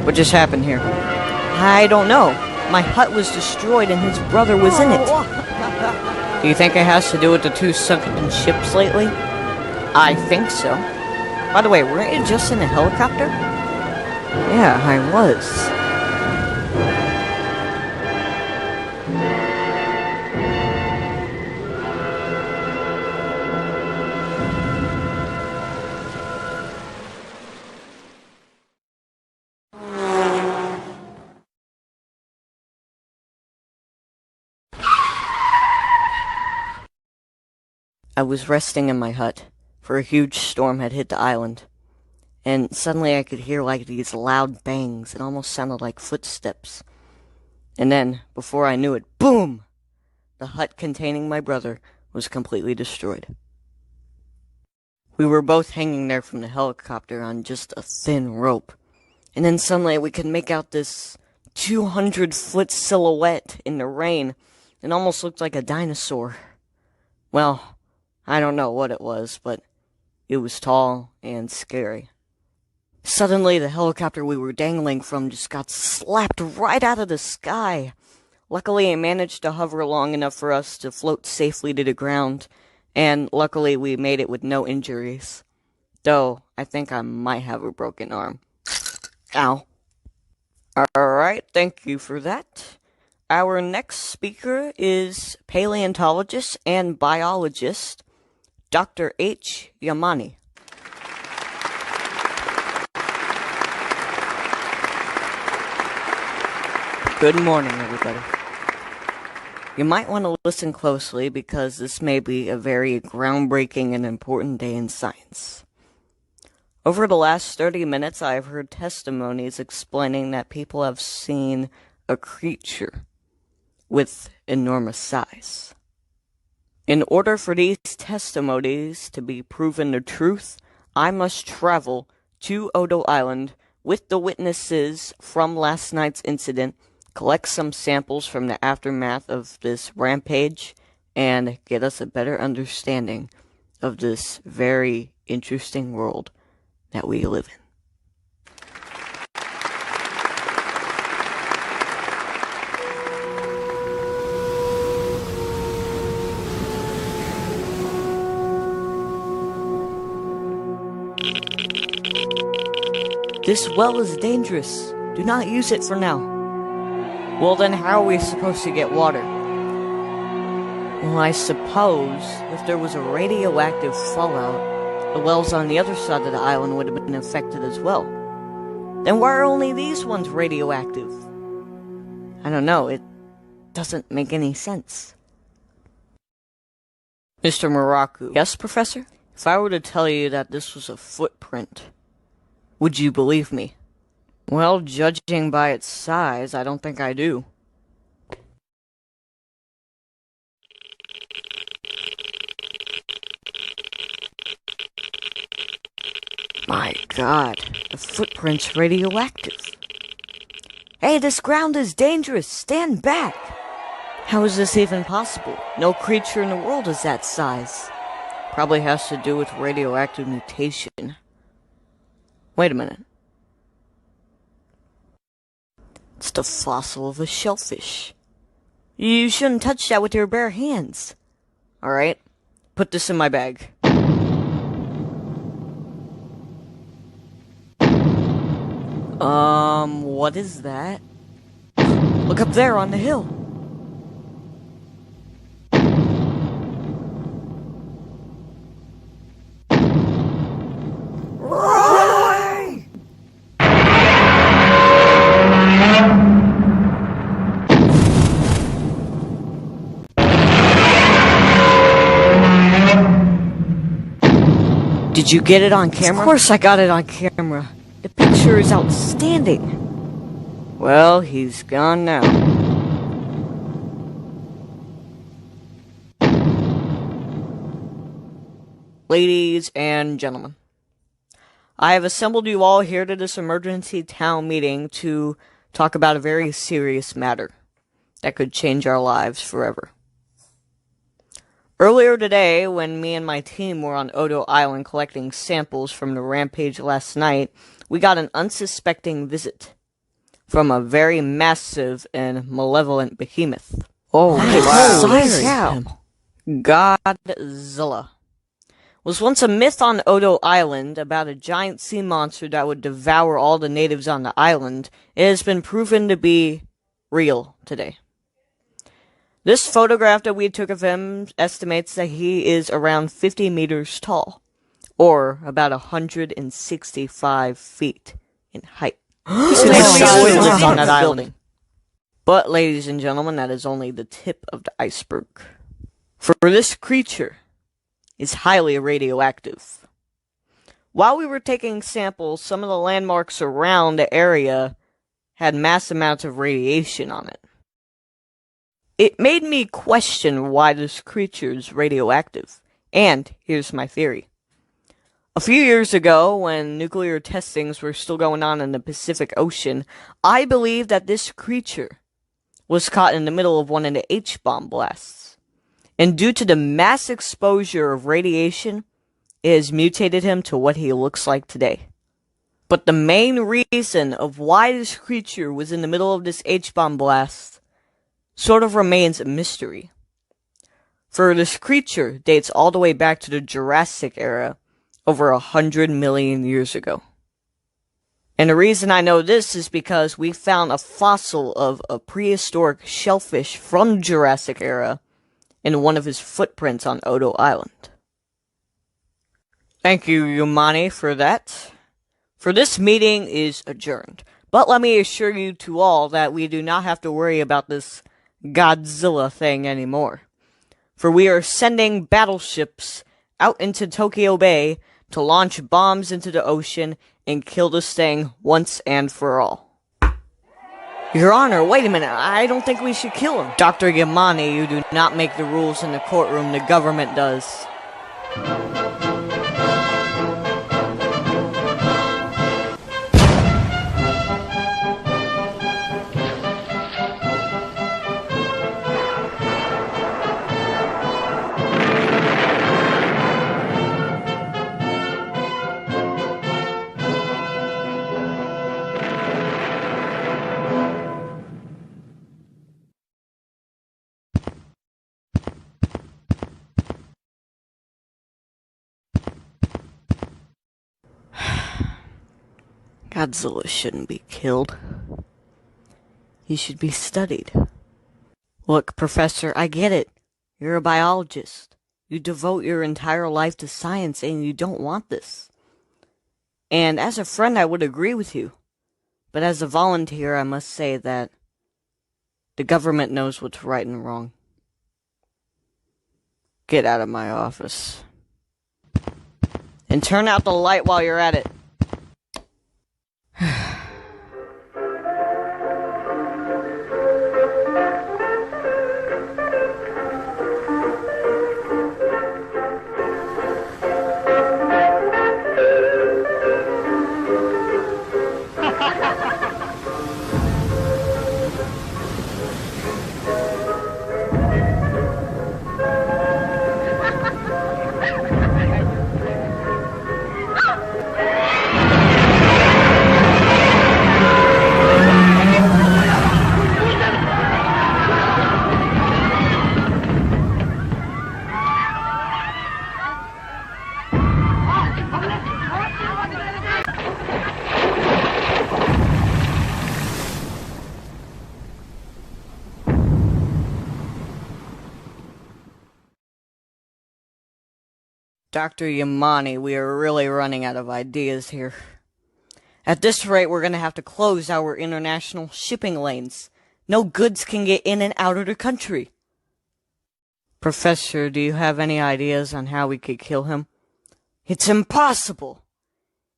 S6: What just happened here? I don't know. My hut was destroyed and his brother was in it. Do you think it has to do with the two sunken ships lately? I think so. By the way, weren't you just in a helicopter? Yeah, I was. I was resting in my hut, for a huge storm had hit the island. And suddenly I could hear like these loud bangs. It almost sounded like footsteps. And then, before I knew it, boom! The hut containing my brother was completely destroyed. We were both hanging there from the helicopter on just a thin rope. And then suddenly we could make out this 200-foot silhouette in the rain. It almost looked like a dinosaur. Well, I don't know what it was, but it was tall and scary. Suddenly, the helicopter we were dangling from just got slapped right out of the sky. Luckily, it managed to hover long enough for us to float safely to the ground, and luckily we made it with no injuries. Though, I think I might have a broken arm. Ow. Alright, thank you for that. Our next speaker is paleontologist and biologist, Dr. H. Yamani. Good morning, everybody. You might want to listen closely because this may be a very groundbreaking and important day in science. Over the last 30 minutes, I have heard testimonies explaining that people have seen a creature with enormous size. In order for these testimonies to be proven the truth, I must travel to Odo Island with the witnesses from last night's incident, collect some samples from the aftermath of this rampage, and get us a better understanding of this very interesting world that we live in. This well is dangerous. Do not use it for now. Well, then how are we supposed to get water? Well, I suppose if there was a radioactive fallout, the wells on the other side of the island would have been affected as well. Then why are only these ones radioactive? I don't know, it doesn't make any sense. Mr. Muraku. Yes, Professor? If I were to tell you that this was a footprint, would you believe me? Well, judging by its size, I don't think I do. My God, the footprint's radioactive. Hey, this ground is dangerous. Stand back. How is this even possible? No creature in the world is that size. Probably has to do with radioactive mutation. Wait a minute. It's the fossil of a shellfish. You shouldn't touch that with your bare hands. Alright, put this in my bag. What is that? Look up there on the hill. Did you get it on camera? Of course I got it on camera. The picture is outstanding. Well, he's gone now. Ladies and gentlemen, I have assembled you all here to this emergency town meeting to talk about a very serious matter that could change our lives forever. Earlier today, when me and my team were on Odo Island collecting samples from the rampage last night, we got an unsuspecting visit. from a very massive and malevolent behemoth. Oh, wow. Godzilla was once a myth on Odo Island about a giant sea monster that would devour all the natives on the island. It has been proven to be real today. This photograph that we took of him estimates that he is around 50 meters tall, or about 165 feet in height. Lives on that island. But, ladies and gentlemen, that is only the tip of the iceberg. For this creature is highly radioactive. While we were taking samples, some of the landmarks around the area had mass amounts of radiation on it. It made me question why this creature is radioactive, and here's my theory. A few years ago, when nuclear testings were still going on in the Pacific Ocean, I believe that this creature was caught in the middle of one of the H-bomb blasts. And due to the mass exposure of radiation, it has mutated him to what he looks like today. But the main reason of why this creature was in the middle of this H-bomb blast sort of remains a mystery. For this creature dates all the way back to the Jurassic era, over 100 million years ago. And the reason I know this is because we found a fossil of a prehistoric shellfish from Jurassic era in one of his footprints on Odo Island. Thank you, Yumani, for that. For this meeting is adjourned. But let me assure you to all that we do not have to worry about this Godzilla thing anymore. For we are sending battleships out into Tokyo Bay to launch bombs into the ocean and kill this thing once and for all. Your Honor, wait a minute, I don't think we should kill him. Dr. Yamane, you do not make the rules in the courtroom, the government does. Godzilla shouldn't be killed. He should be studied. Look, Professor, I get it. You're a biologist. You devote your entire life to science and you don't want this. And as a friend, I would agree with you. But as a volunteer, I must say that the government knows what's right and wrong. Get out of my office. And turn out the light while you're at it. Dr. Yamane, we are really running out of ideas here. At this rate, we're going to have to close our international shipping lanes. No goods can get in and out of the country. Professor, do you have any ideas on how we could kill him? It's impossible.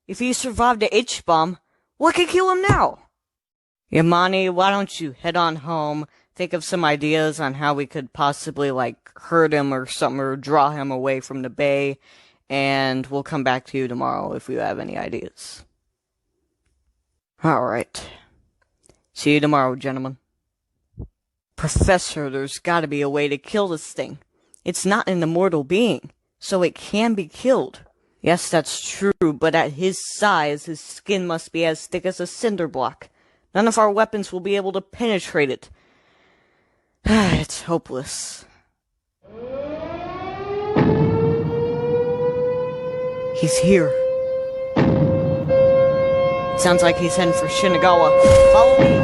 S6: If he survived the H-bomb, what could kill him now? Yamane, why don't you head on home, think of some ideas on how we could possibly, hurt him or something, or draw him away from the bay, and we'll come back to you tomorrow if you have any ideas. Alright. See you tomorrow, gentlemen. Professor, there's gotta be a way to kill this thing. It's not an immortal being, so it can be killed. Yes, that's true, but at his size, his skin must be as thick as a cinder block. None of our weapons will be able to penetrate it. It's hopeless. He's here. Sounds like he's heading for Shinagawa. Follow me.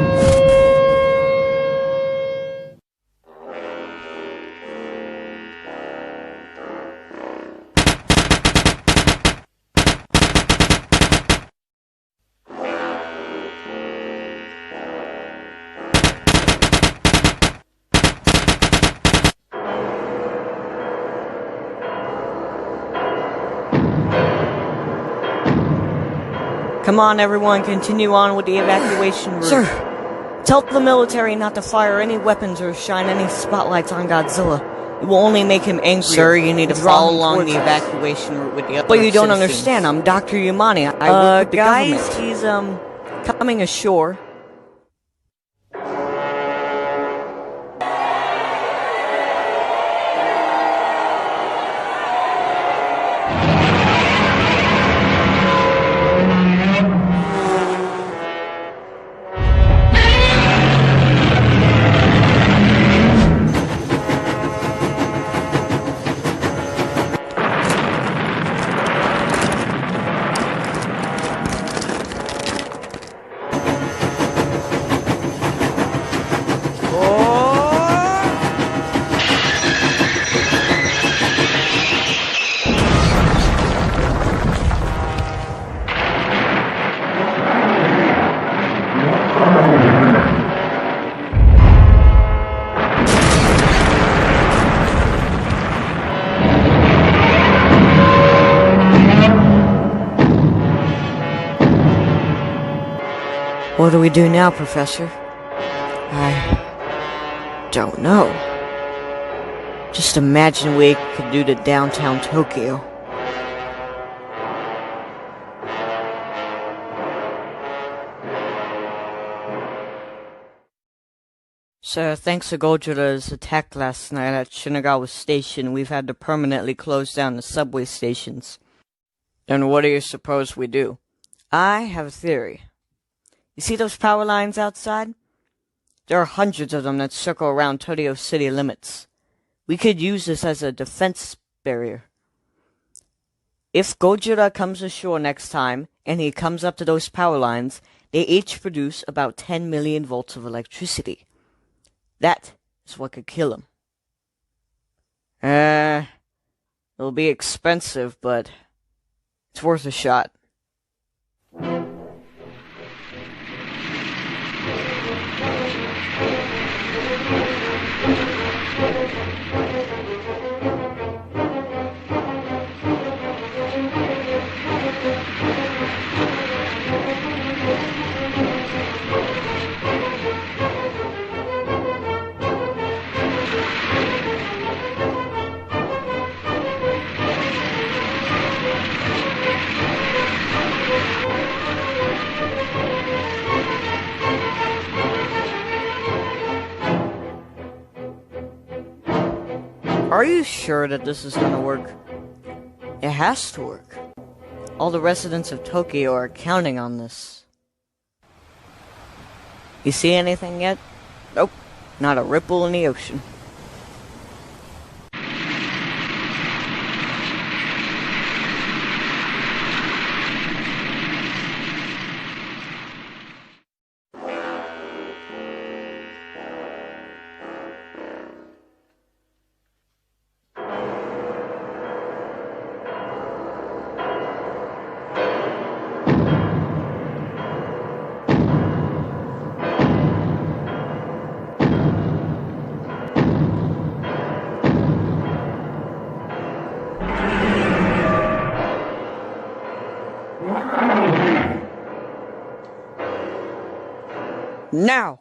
S6: Come on, everyone, continue on with the evacuation route. Sir, tell the military not to fire any weapons or shine any spotlights on Godzilla. It will only make him angry. Sir, you need to follow along the evacuation route with the other But you don't understand, I'm Dr. Yamane. I work with the government. He's, coming ashore. What do we do now, Professor? I don't know. Just imagine what we could do to downtown Tokyo. Sir, thanks to Godzilla's attack last night at Shinagawa Station, we've had to permanently close down the subway stations. Then what do you suppose we do? I have a theory. You see those power lines outside? There are hundreds of them that circle around Tokyo city limits. We could use this as a defense barrier. If Godzilla comes ashore next time, and he comes up to those power lines, they each produce about 10 million volts of electricity. That is what could kill him. It'll be expensive, but it's worth a shot. Are you sure that this is gonna work? It has to work. All the residents of Tokyo are counting on this. You see anything yet? Nope. Not a ripple in the ocean. Now!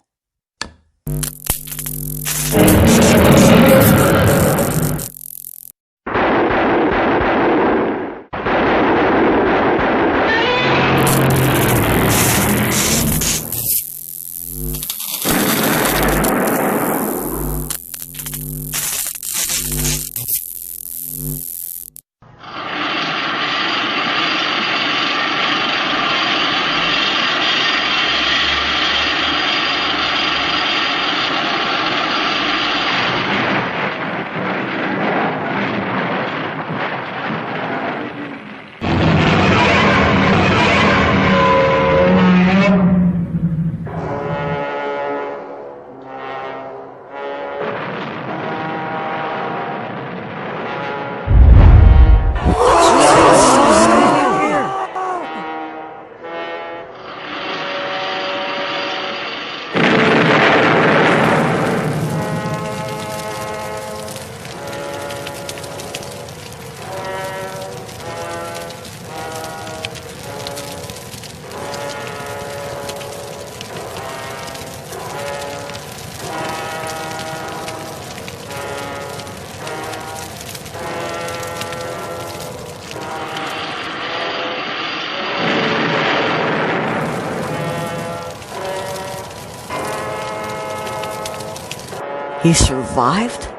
S6: He survived?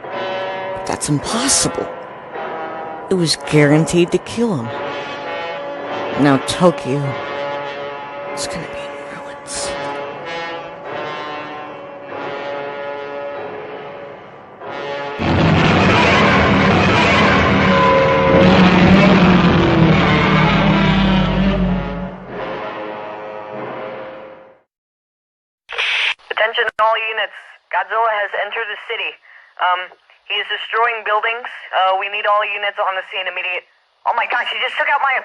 S6: But that's impossible. It was guaranteed to kill him. Now Tokyo is gonna be in ruins.
S7: Attention all units. Godzilla has entered the city. He is destroying buildings. We need all units on the scene immediate. Oh my gosh, he just took out my...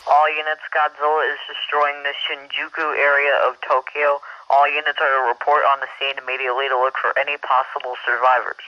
S7: All units, Godzilla is destroying the Shinjuku area of Tokyo. All units are to report on the scene immediately to look for any possible survivors.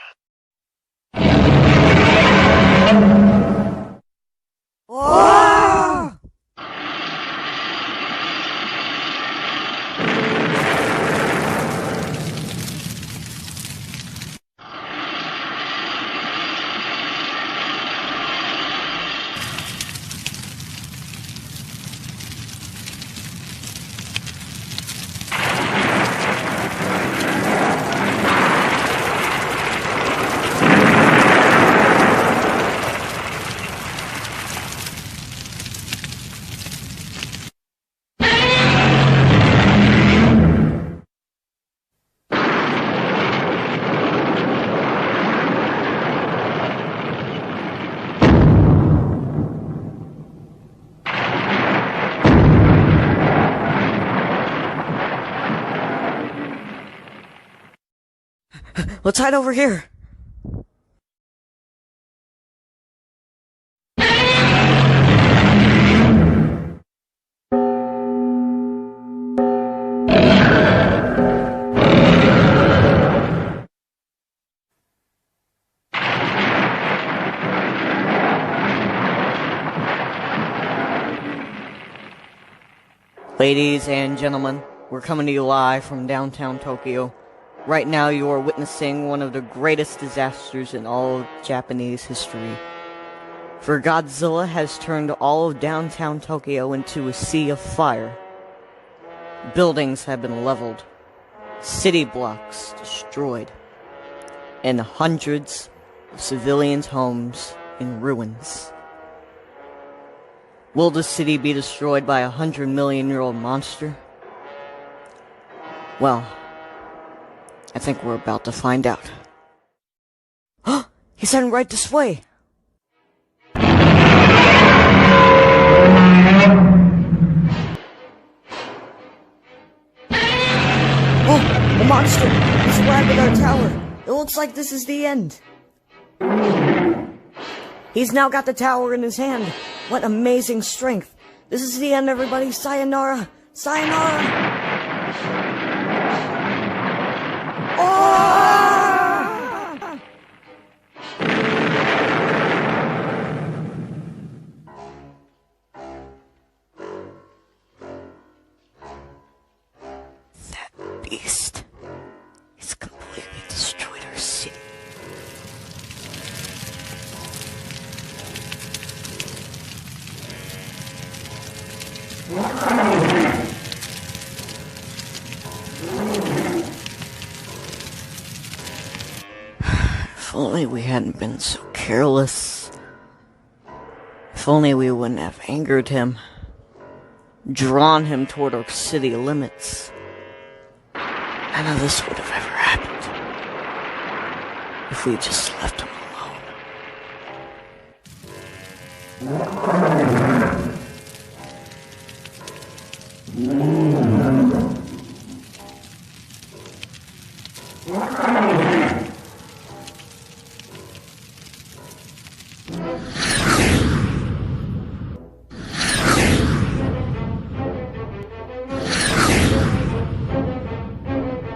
S6: Let's hide over here. Ladies and gentlemen, we're coming to you live from downtown Tokyo. Right now you are witnessing one of the greatest disasters in all of Japanese history. For Godzilla has turned all of downtown Tokyo into a sea of fire. Buildings have been leveled, city blocks destroyed, and hundreds of civilians' homes in ruins. Will the city be destroyed by a 100-million-year-old monster? Well, I think we're about to find out. He's heading right this way. Oh, the monster! He's arrived at our tower. It looks like this is the end. He's now got the tower in his hand. What amazing strength. This is the end, everybody. Sayonara. Sayonara. Oh! only we hadn't been so careless. If only we wouldn't have angered him, drawn him toward our city limits. None of this would have ever happened if we just left him alone.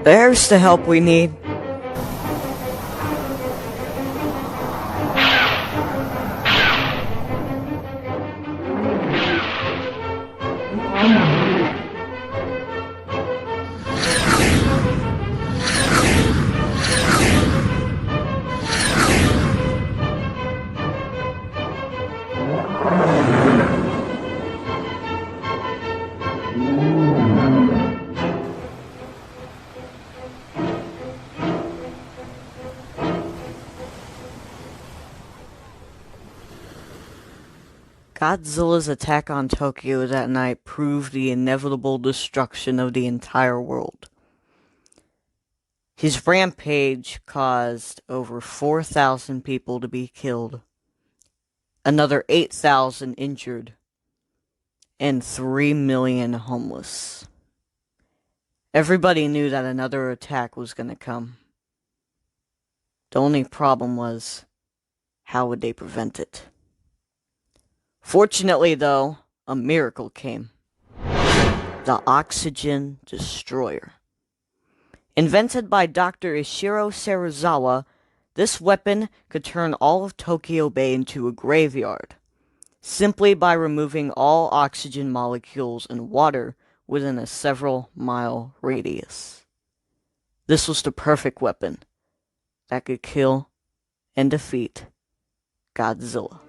S6: There's the help we need. Godzilla's attack on Tokyo that night proved the inevitable destruction of the entire world. His rampage caused over 4,000 people to be killed, another 8,000 injured, and 3 million homeless. Everybody knew that another attack was going to come. The only problem was, how would they prevent it? Fortunately, though, a miracle came. The Oxygen Destroyer. Invented by Dr. Ishiro Serizawa, this weapon could turn all of Tokyo Bay into a graveyard, simply by removing all oxygen molecules in water within a several-mile radius. This was the perfect weapon that could kill and defeat Godzilla.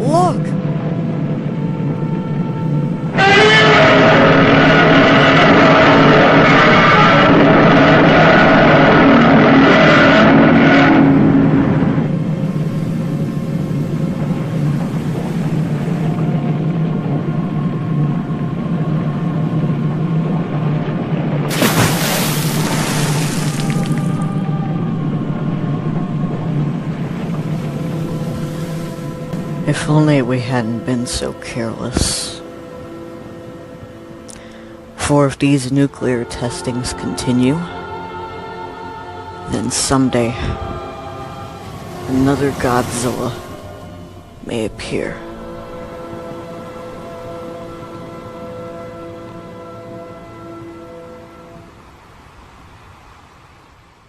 S6: Look! If only we hadn't been so careless. For if these nuclear testings continue, then someday, another Godzilla may appear.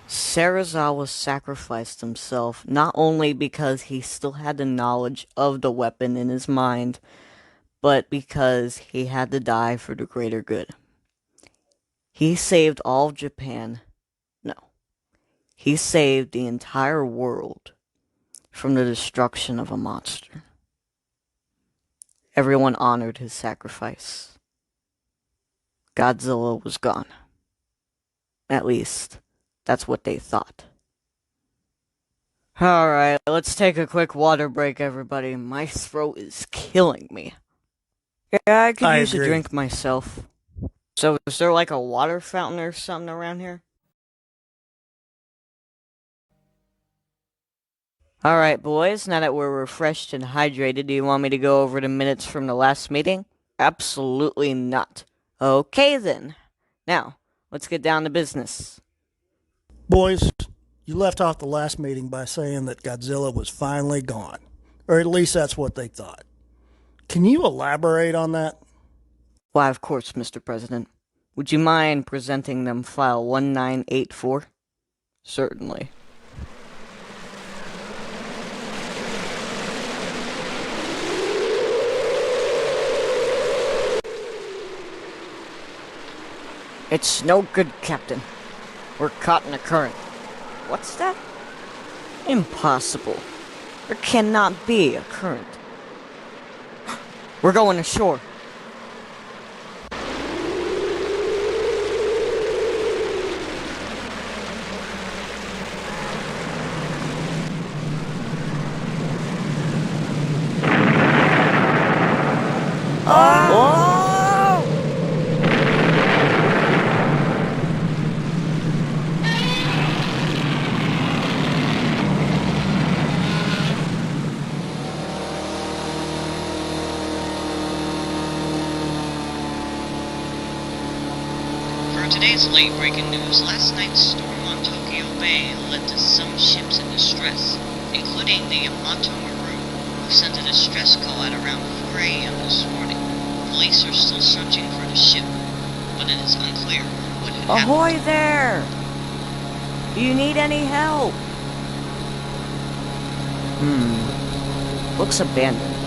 S6: Serizawa sacrificed himself not only because he still had the knowledge of the weapon in his mind, but because he had to die for the greater good. He saved all of Japan. No. He saved the entire world from the destruction of a monster. Everyone honored his sacrifice. Godzilla was gone. At least, that's what they thought. Alright, let's take a quick water break, everybody. My throat is killing me. Yeah, I could use a drink myself. So, is there like a water fountain or something around here? Alright, boys, now that we're refreshed and hydrated, do you want me to go over the minutes from the last meeting? Absolutely not. Okay, then. Now, let's get down to business.
S5: Boys, you left off the last meeting by saying that Godzilla was finally gone. Or at least that's what they thought. Can you elaborate on that?
S6: Why, of course, Mr. President. Would you mind presenting them file 1984? Certainly. It's no good, Captain. We're caught in a current. What's that? Impossible. There cannot be a current. We're going ashore.
S3: For today's late-breaking news, last night's storm on Tokyo Bay led to some ships in distress, including the Yamato Maru, who sent a distress call at around 4 a.m. this morning. Police are still searching for the ship, but it is unclear what had happened.
S6: Ahoy there! Do you need any help? Looks abandoned.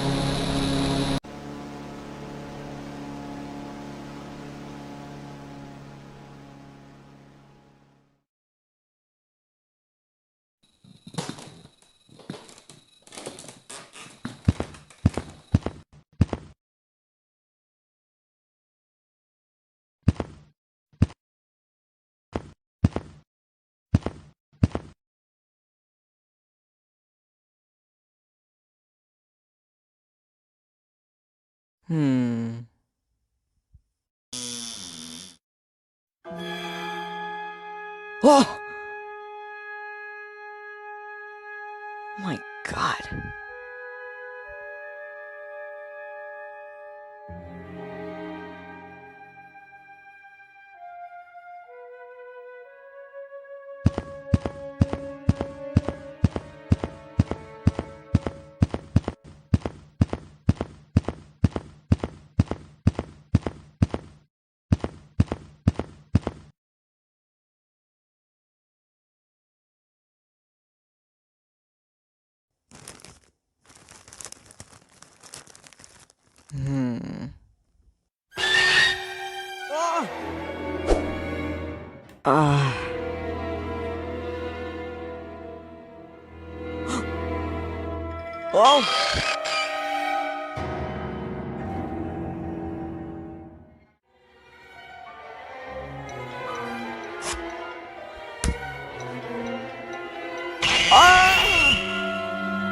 S6: Oh! My God. Oh!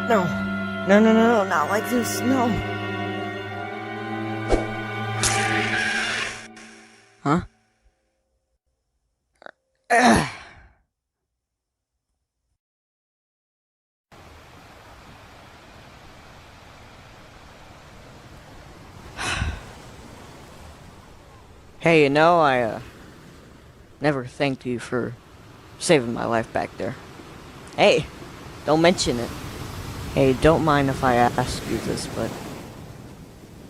S6: No. No, not like this, no. Huh? Hey, I never thanked you for saving my life back there. Hey, don't mention it. Hey, don't mind if I ask you this, but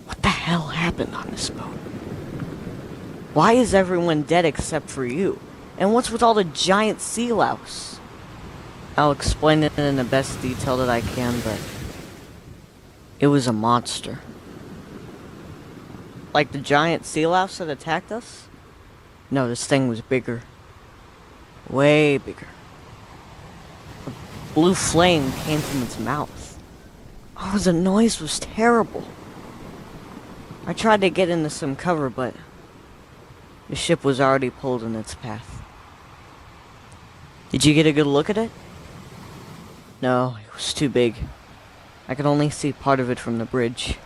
S6: what the hell happened on this boat? Why is everyone dead except for you? And what's with all the giant sea louse? I'll explain it in the best detail that I can, but it was a monster. Like the giant sea louse that attacked us? No, this thing was bigger. Way bigger. A blue flame came from its mouth. Oh, the noise was terrible. I tried to get into some cover, but the ship was already pulled in its path. Did you get a good look at it? No, it was too big. I could only see part of it from the bridge.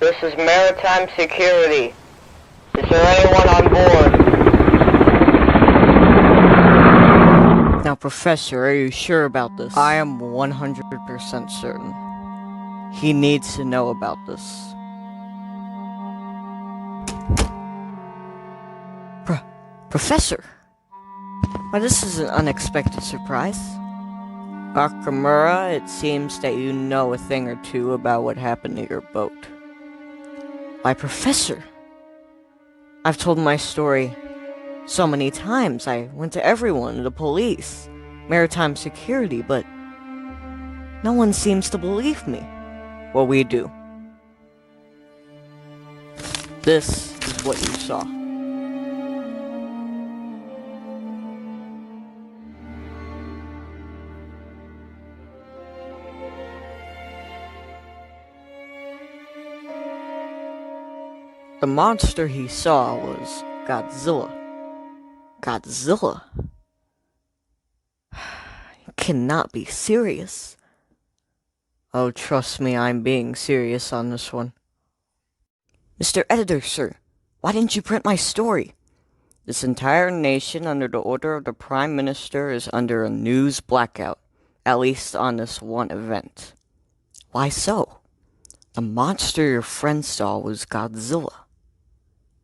S7: This is Maritime Security. Is there anyone on board?
S6: Now, Professor, are you sure about this? I am 100% certain. He needs to know about this. Professor? Well, this is an unexpected surprise. Akamura, it seems that you know a thing or two about what happened to your boat. Why, Professor, I've told my story so many times. I went to everyone, the police, maritime security, but no one seems to believe me. Well, we do. This is what you saw. The monster he saw was Godzilla. Godzilla? You cannot be serious. Oh, trust me, I'm being serious on this one. Mr. Editor, sir, why didn't you print my story? This entire nation, under the order of the Prime Minister, is under a news blackout, at least on this one event. Why so? The monster your friend saw was Godzilla.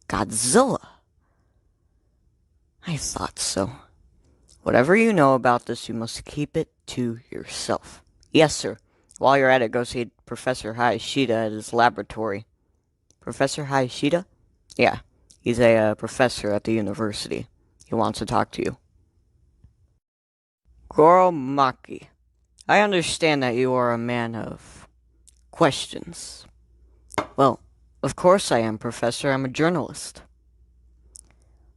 S6: Godzilla? I thought so. Whatever you know about this, you must keep it to yourself. Yes, sir. While you're at it, go see Professor Hayashida at his laboratory. Professor Hayashida? Yeah, he's a professor at the university. He wants to talk to you. Goro Maki, I understand that you are a man of questions. Well, of course I am, Professor. I'm a journalist.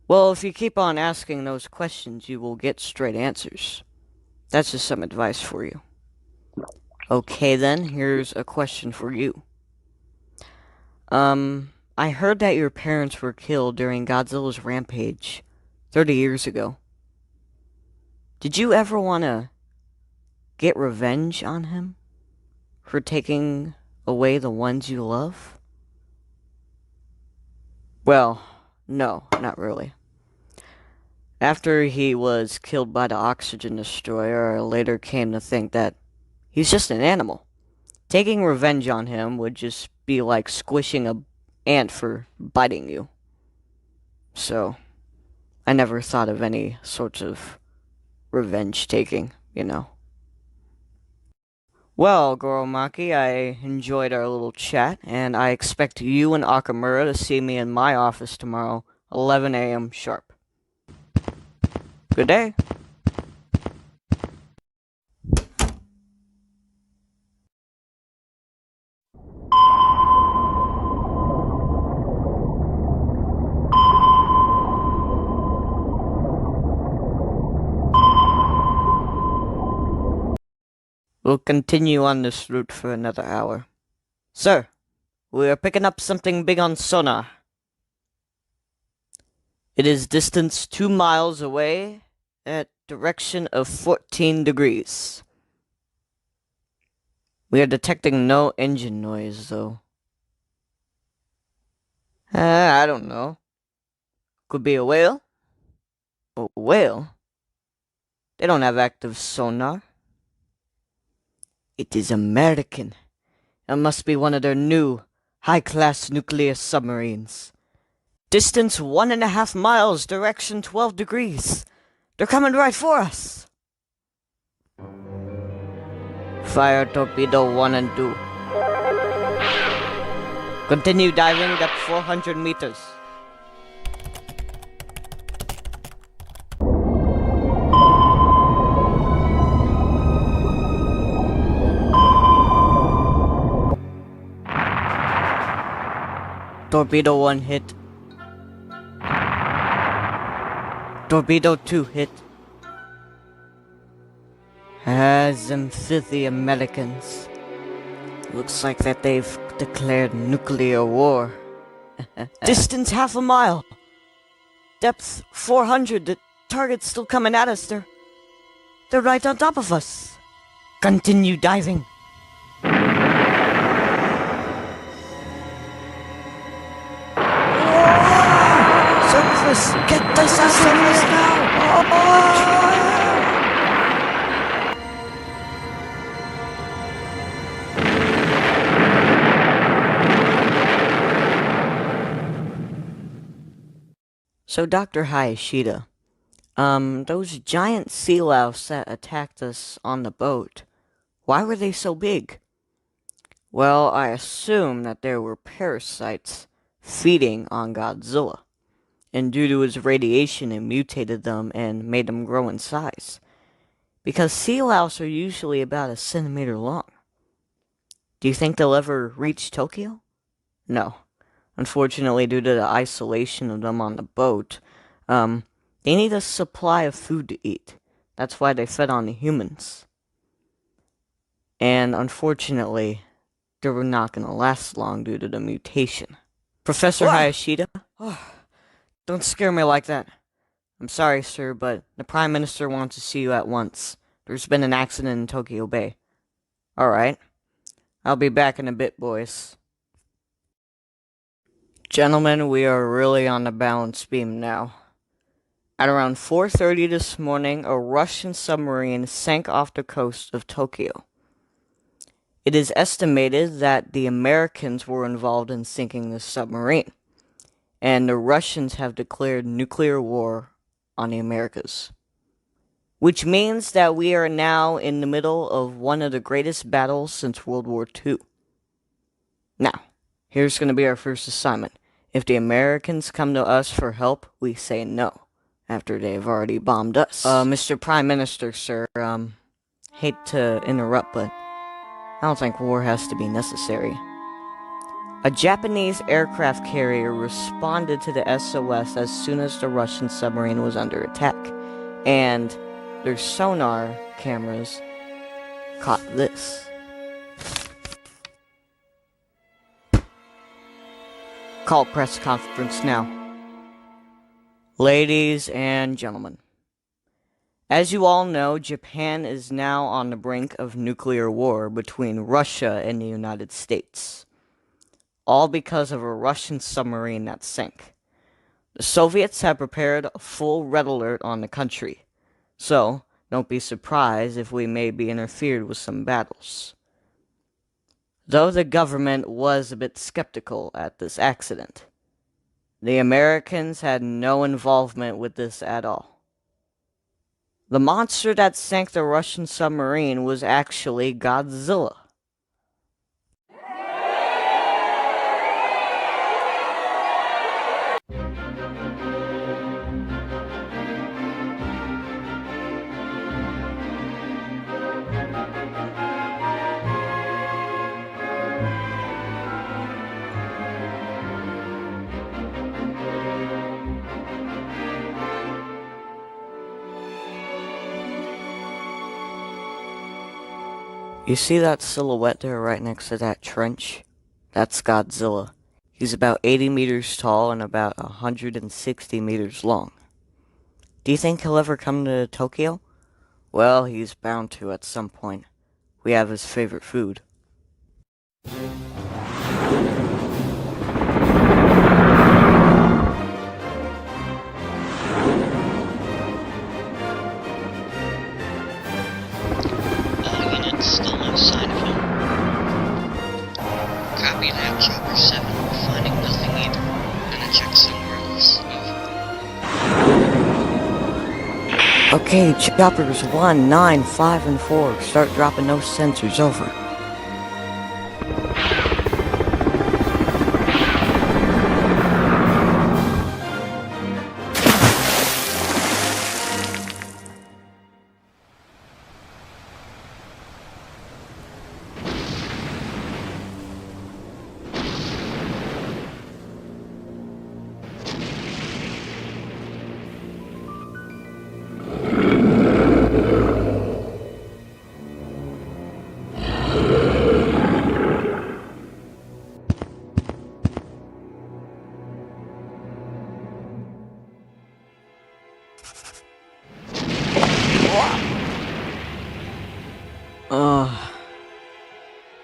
S6: Well, if you keep on asking those questions, you will get straight answers. That's just some advice for you. Okay then, here's a question for you. I heard that your parents were killed during Godzilla's rampage 30 years ago. Did you ever want to get revenge on him for taking away the ones you love? Well, no, not really. After he was killed by the oxygen destroyer, I later came to think that he's just an animal. Taking revenge on him would just be like squishing an ant for biting you. So, I never thought of any sorts of revenge taking, you know. Well, Goromaki, I enjoyed our little chat, and I expect you and Akamura to see me in my office tomorrow, 11 a.m. sharp. Good day. We'll continue on this route for another hour. Sir, we are picking up something big on sonar. It is distance 2 miles away at direction of 14 degrees. We are detecting no engine noise, though. I don't know. Could be a whale. A whale? They don't have active sonar. It is American. It must be one of their new, high-class nuclear submarines. Distance 1.5 miles, direction 12 degrees. They're coming right for us. Fire torpedo 1 and 2. Continue diving depth 400 meters. Torpedo 1 hit. Torpedo 2 hit. Them filthy Americans. Looks like that they've declared nuclear war. Distance 1/2 mile. Depth 400. The target's still coming at us. They're right on top of us. Continue diving. Surface! Get the surface now! So, Dr. Hayashida, those giant sea louse that attacked us on the boat, why were they so big? Well, I assume that there were parasites feeding on Godzilla, and due to his radiation it mutated them and made them grow in size, because sea louse are usually about 1 centimeter long. Do you think they'll ever reach Tokyo? No. Unfortunately, due to the isolation of them on the boat, they need a supply of food to eat. That's why they fed on the humans. And unfortunately, they were not going to last long due to the mutation. Professor
S5: What?
S6: Hayashida? Don't scare me like that. I'm sorry, sir, but the Prime Minister wants to see you at once. There's been an accident in Tokyo Bay. Alright. I'll be back in a bit, boys. Gentlemen, we are really on the balance beam now. At around 4:30 this morning, a Russian submarine sank off the coast of Tokyo. It is estimated that the Americans were involved in sinking this submarine, and the Russians have declared nuclear war on the Americas. Which means that we are now in the middle of one of the greatest battles since World War II. Now, here's going to be our first assignment. If the Americans come to us for help, we say no, after they've already bombed us. Mr. Prime Minister, sir, hate to interrupt, but I don't think war has to be necessary. A Japanese aircraft carrier responded to the SOS as soon as the Russian submarine was under attack, and their sonar cameras caught this. Call press conference now. Ladies and gentlemen, as you all know, Japan is now on the brink of nuclear war between Russia and the United States. All because of a Russian submarine that sank. The Soviets have prepared a full red alert on the country, so don't be surprised if we may be interfered with some battles. Though the government was a bit skeptical at this accident, the Americans had no involvement with this at all. The monster that sank the Russian submarine was actually Godzilla. You see that silhouette there right next to that trench? That's Godzilla. He's about 80 meters tall and about 160 meters long. Do you think he'll ever come to Tokyo? Well, he's bound to at some point. We have his favorite food.
S3: All units still no sign of him. Copy that, Chopper 7. We're finding nothing either. Gonna check somewhere else. Over.
S6: Okay, choppers 1, 9, 5, and 4. Start dropping those sensors over.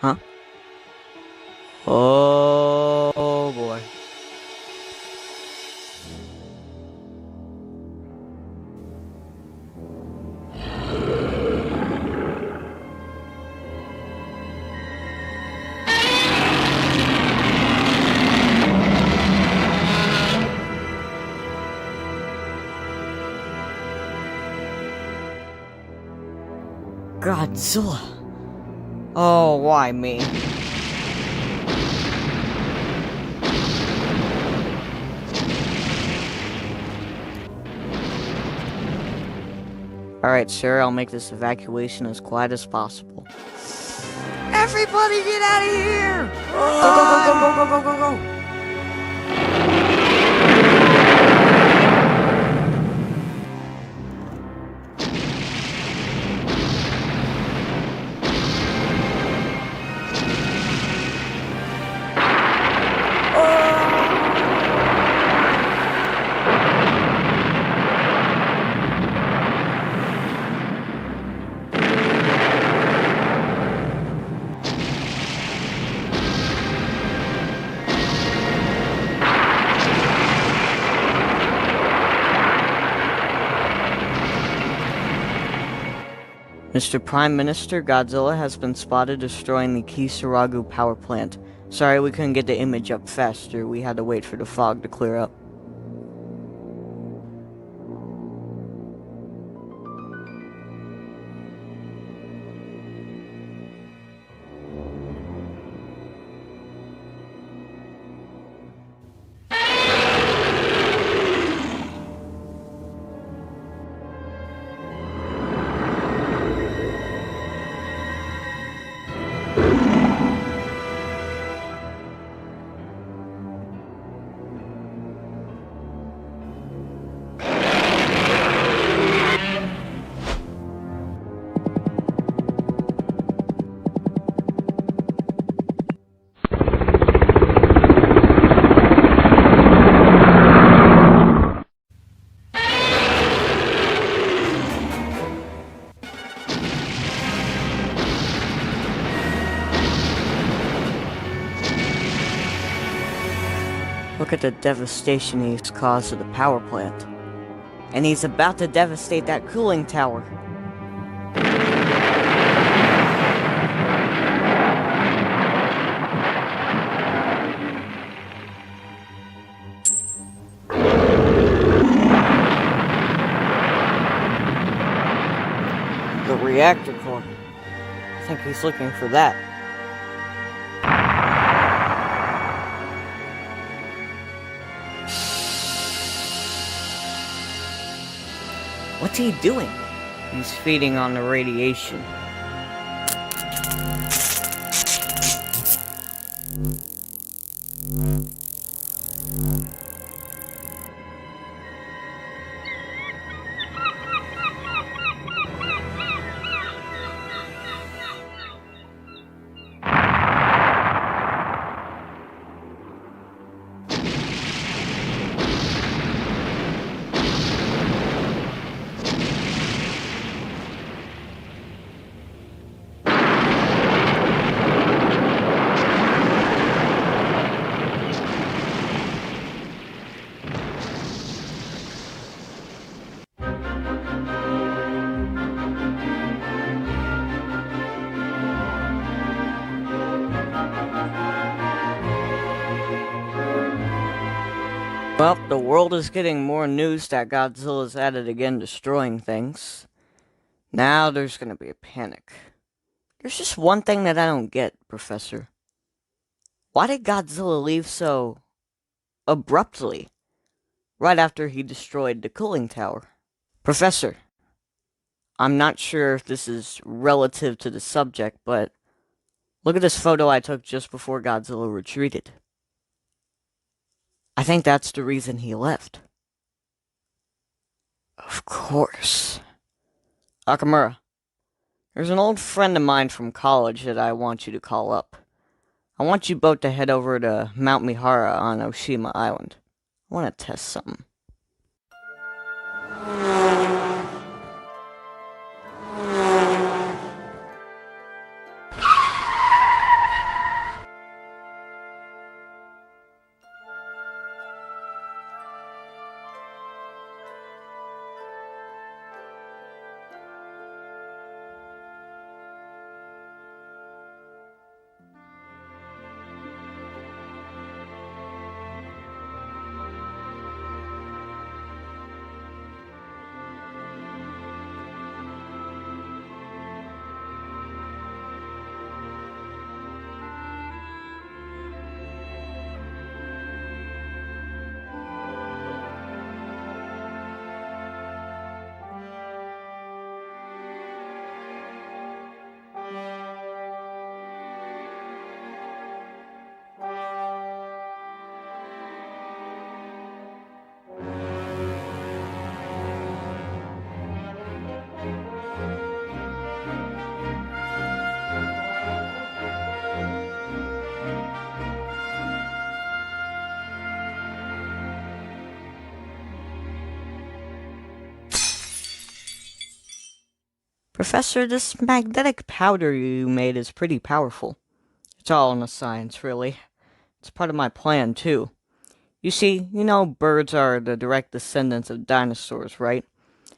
S6: Huh? Oh boy. Godzilla. Oh, why me? Alright, sir, I'll make this evacuation as quiet as possible. Everybody get out of here! Go, go, go, go, go, go, go, go, go! Mr. Prime Minister, Godzilla has been spotted destroying the Kisaragu power plant. Sorry we couldn't get the image up faster. We had to wait for the fog to clear up. Look at the devastation he's caused to the power plant. And he's about to devastate that cooling tower. The reactor core. I think he's looking for that. What's he doing? He's feeding on the radiation. Well, the world is getting more news that Godzilla's at it again destroying things. Now there's gonna be a panic. There's just one thing that I don't get, Professor. Why did Godzilla leave so abruptly, right after he destroyed the cooling tower? Professor, I'm not sure if this is relative to the subject, but look at this photo I took just before Godzilla retreated. I think that's the reason he left. Of course. Akamura, there's an old friend of mine from college that I want you to call up. I want you both to head over to Mount Mihara on Oshima Island. I want to test something. Professor, this magnetic powder you made is pretty powerful. It's all in the science, really. It's part of my plan, too. You see, birds are the direct descendants of dinosaurs, right?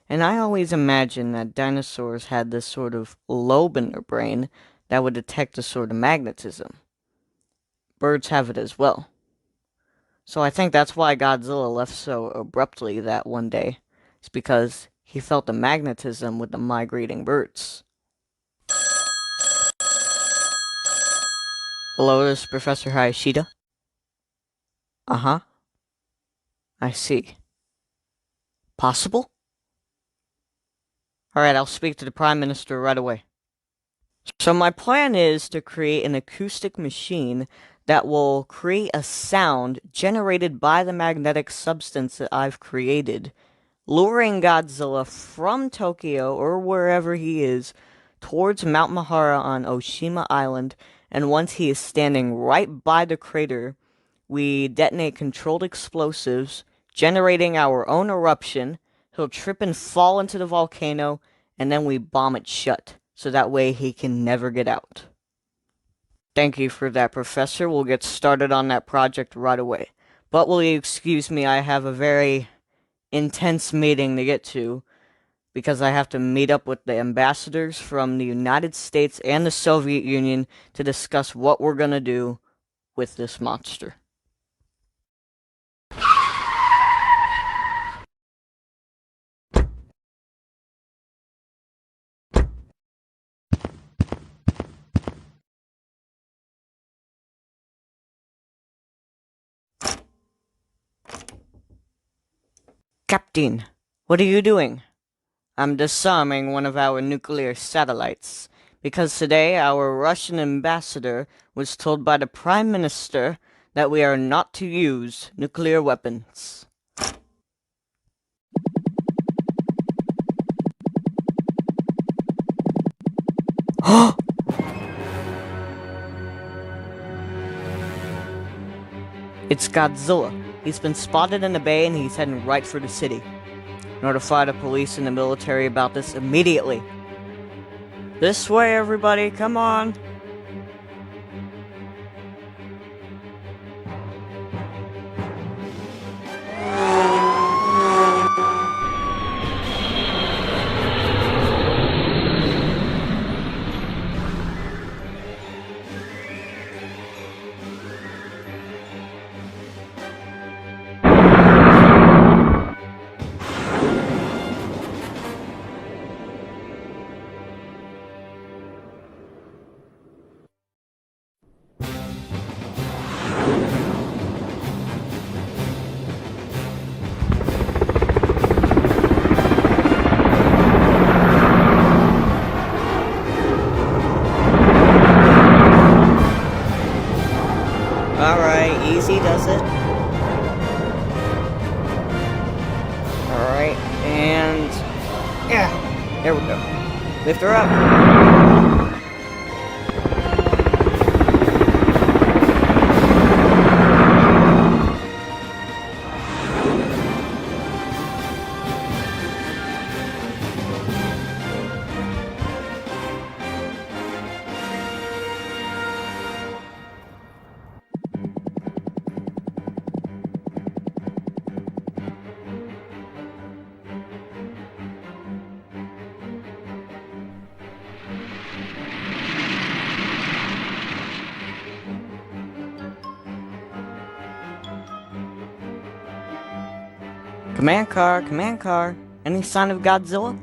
S6: And I always imagined that dinosaurs had this sort of lobe in their brain that would detect a sort of magnetism. Birds have it as well. So I think that's why Godzilla left so abruptly that one day. It's because he felt the magnetism with the migrating birds. Hello, this is Professor Hayashida. Uh-huh. I see. Possible? Alright, I'll speak to the Prime Minister right away. So my plan is to create an acoustic machine that will create a sound generated by the magnetic substance that I've created, luring Godzilla from Tokyo or wherever he is towards Mount Mahara on Oshima Island, and once he is standing right by the crater, we detonate controlled explosives, generating our own eruption. He'll trip and fall into the volcano, and then we bomb it shut, so that way he can never get out. Thank you for that, Professor. We'll get started on that project right away. But will you excuse me, I have a very intense meeting to get to, because I have to meet up with the ambassadors from the United States and the Soviet Union to discuss what we're gonna do with this monster. Captain, what are you doing? I'm disarming one of our nuclear satellites, because today our Russian ambassador was told by the Prime Minister that we are not to use nuclear weapons. It's Godzilla. He's been spotted in the bay and he's heading right for the city. Notify the police and the military about this immediately. This way, everybody, come on. Alright, easy does it. Alright, and... yeah, there we go. Lift her up. Command car. Any sign of Godzilla?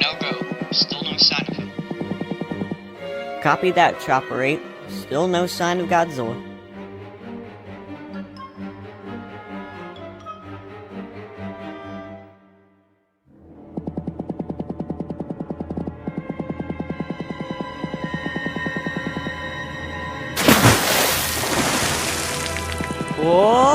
S3: No go. Still no sign of him.
S6: Copy that, Chopper 8. Still no sign of Godzilla. Whoa!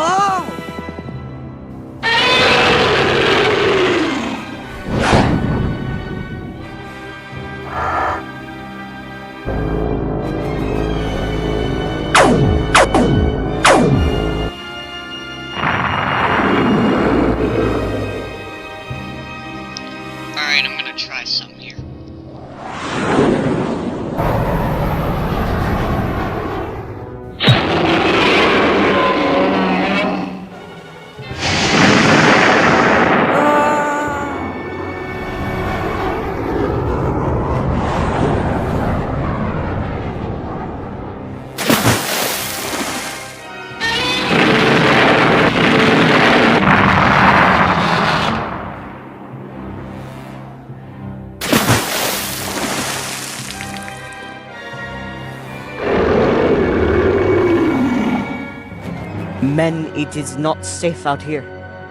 S6: Men, it is not safe out here.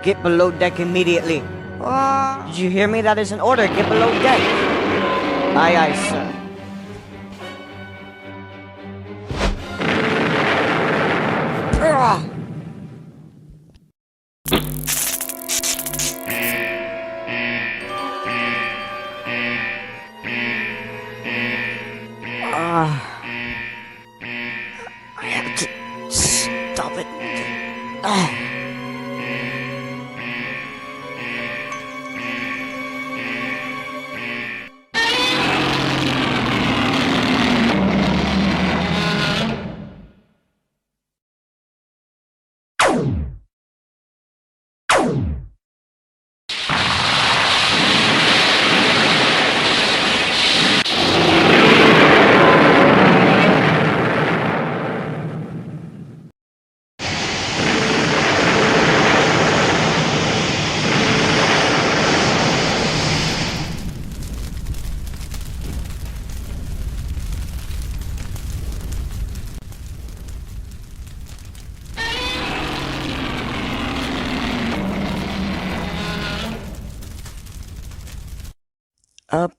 S6: Get below deck immediately. Did you hear me? That is an order. Get below deck. Aye, aye, sir. I have to stop it.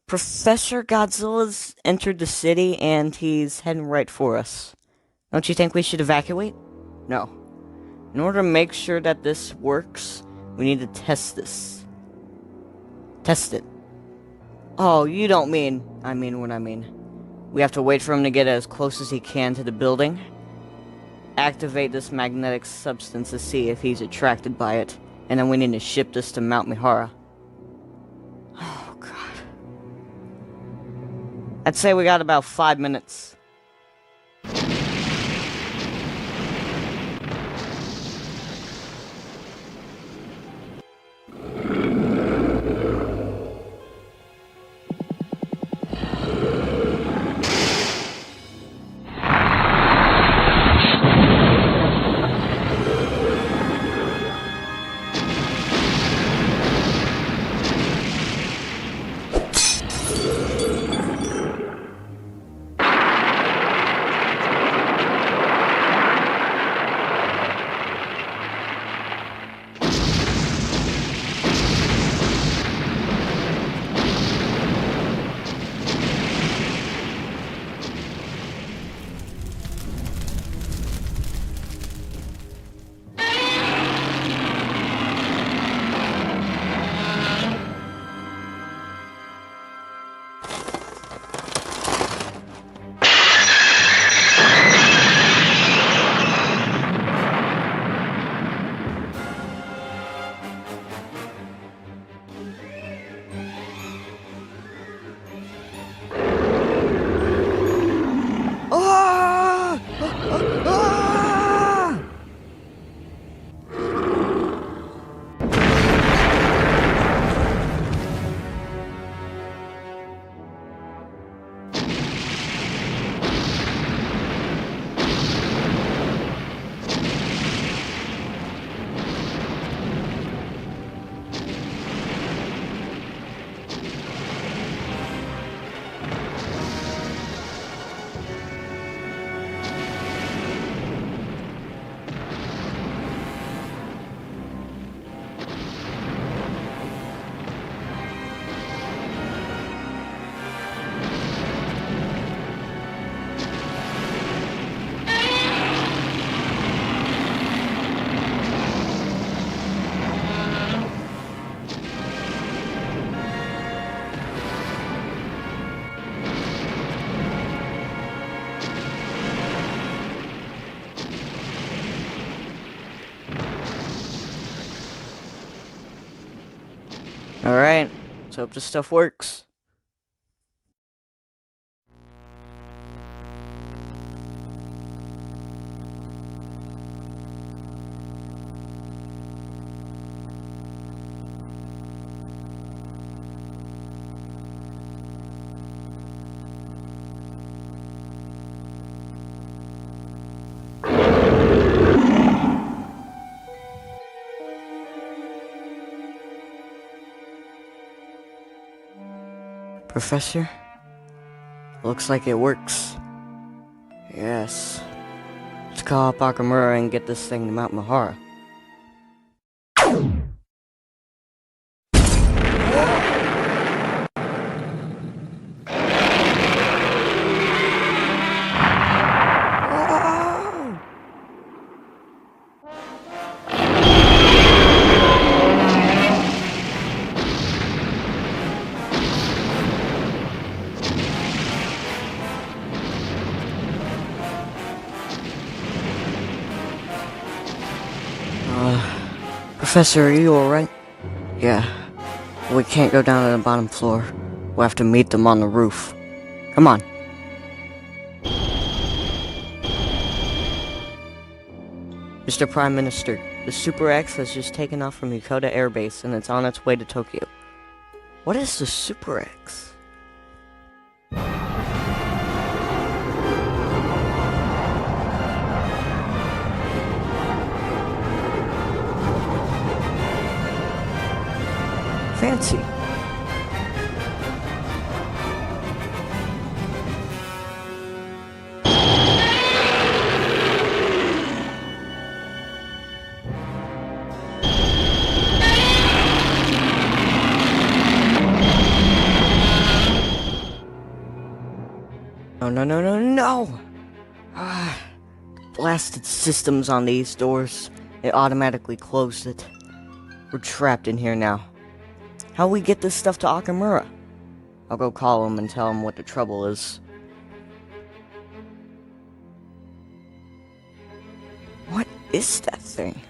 S6: Professor Godzilla's entered the city and he's heading right for us. Don't you think we should evacuate? No. In order to make sure that this works, we need to test this. Test it. Oh, you don't mean... I mean what I mean. We have to wait for him to get as close as he can to the building. Activate this magnetic substance to see if he's attracted by it. And then we need to ship this to Mount Mihara. Oh, God. I'd say we got about 5 minutes. Alright, let's hope this stuff works. Professor? Looks like it works. Yes. Let's call up Akamura and get this thing to Mount Mahara. Professor, are you alright? Yeah. We can't go down to the bottom floor. We'll have to meet them on the roof. Come on. Mr. Prime Minister, the Super X has just taken off from Yokota Air Base and it's on its way to Tokyo. What is the Super X? Fancy. No! Blasted systems on these doors. It automatically closed it. We're trapped in here now. How'll we get this stuff to Akamura? I'll go call him and tell him what the trouble is. What is that thing?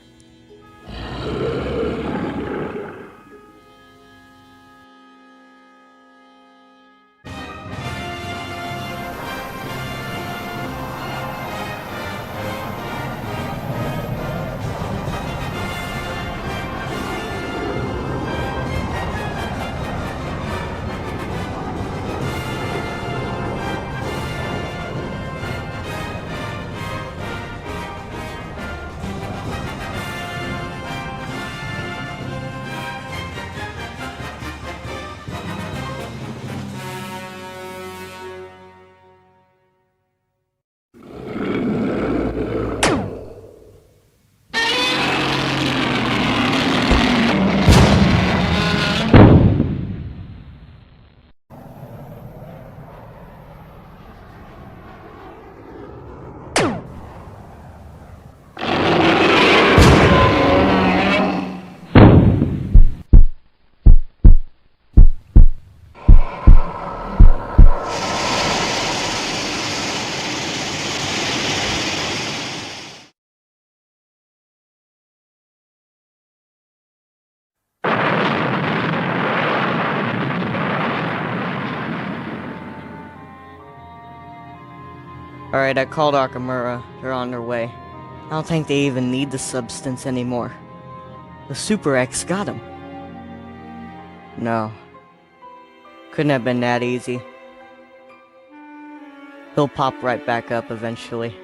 S6: Alright, I called Akamura. They're on their way. I don't think they even need the substance anymore. The Super X got him. No. Couldn't have been that easy. He'll pop right back up eventually.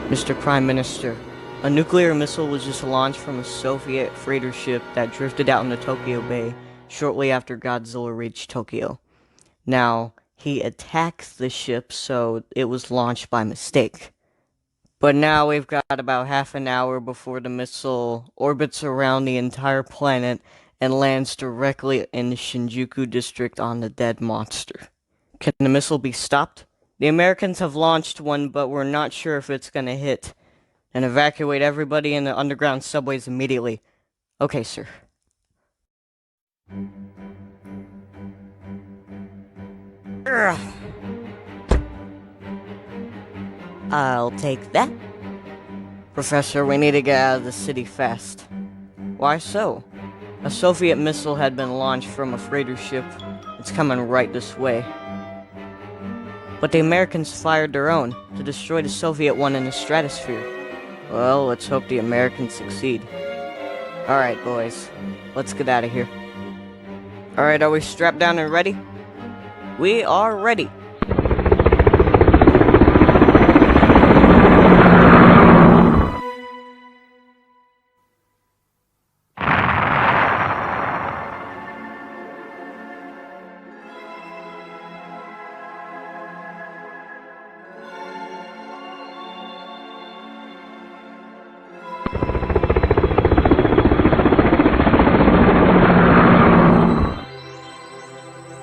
S6: Mr. Prime Minister, a nuclear missile was just launched from a Soviet freighter ship that drifted out into Tokyo Bay shortly after Godzilla reached Tokyo. Now, he attacked the ship, so it was launched by mistake. But now we've got about half an hour before the missile orbits around the entire planet and lands directly in the Shinjuku district on the dead monster. Can the missile be stopped? The Americans have launched one, but we're not sure if it's gonna hit. And evacuate everybody in the underground subways immediately. Okay, sir. Ugh. I'll take that. Professor, we need to get out of the city fast. Why so? A Soviet missile had been launched from a freighter ship. It's coming right this way. But the Americans fired their own to destroy the Soviet one in the stratosphere. Well, let's hope the Americans succeed. Alright, boys. Let's get out of here. Alright, are we strapped down and ready? We are ready.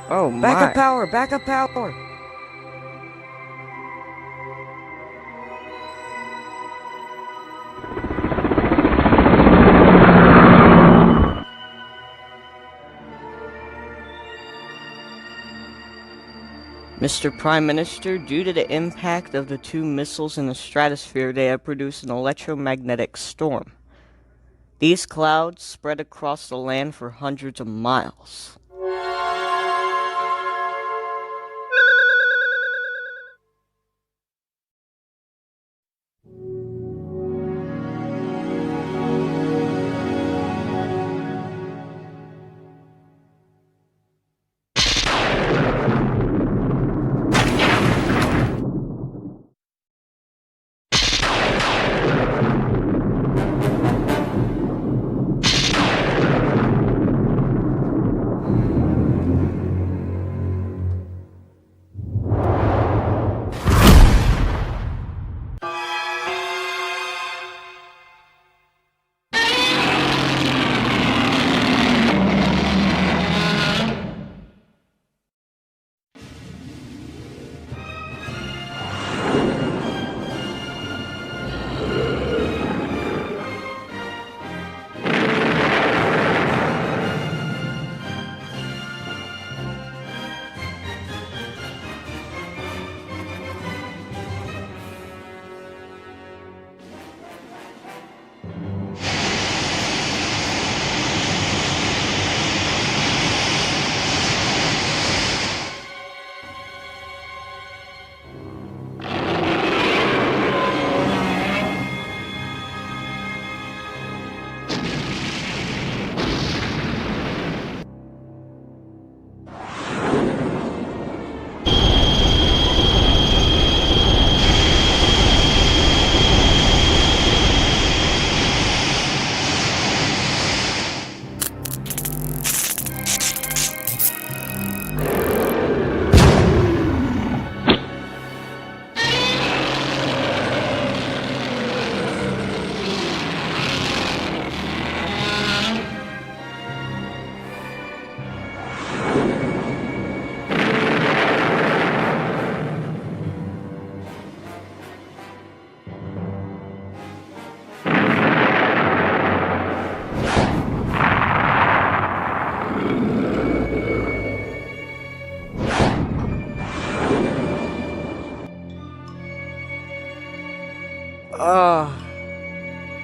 S6: Oh my. Backup power, backup power. Mr. Prime Minister, due to the impact of the two missiles in the stratosphere, they have produced an electromagnetic storm. These clouds spread across the land for hundreds of miles.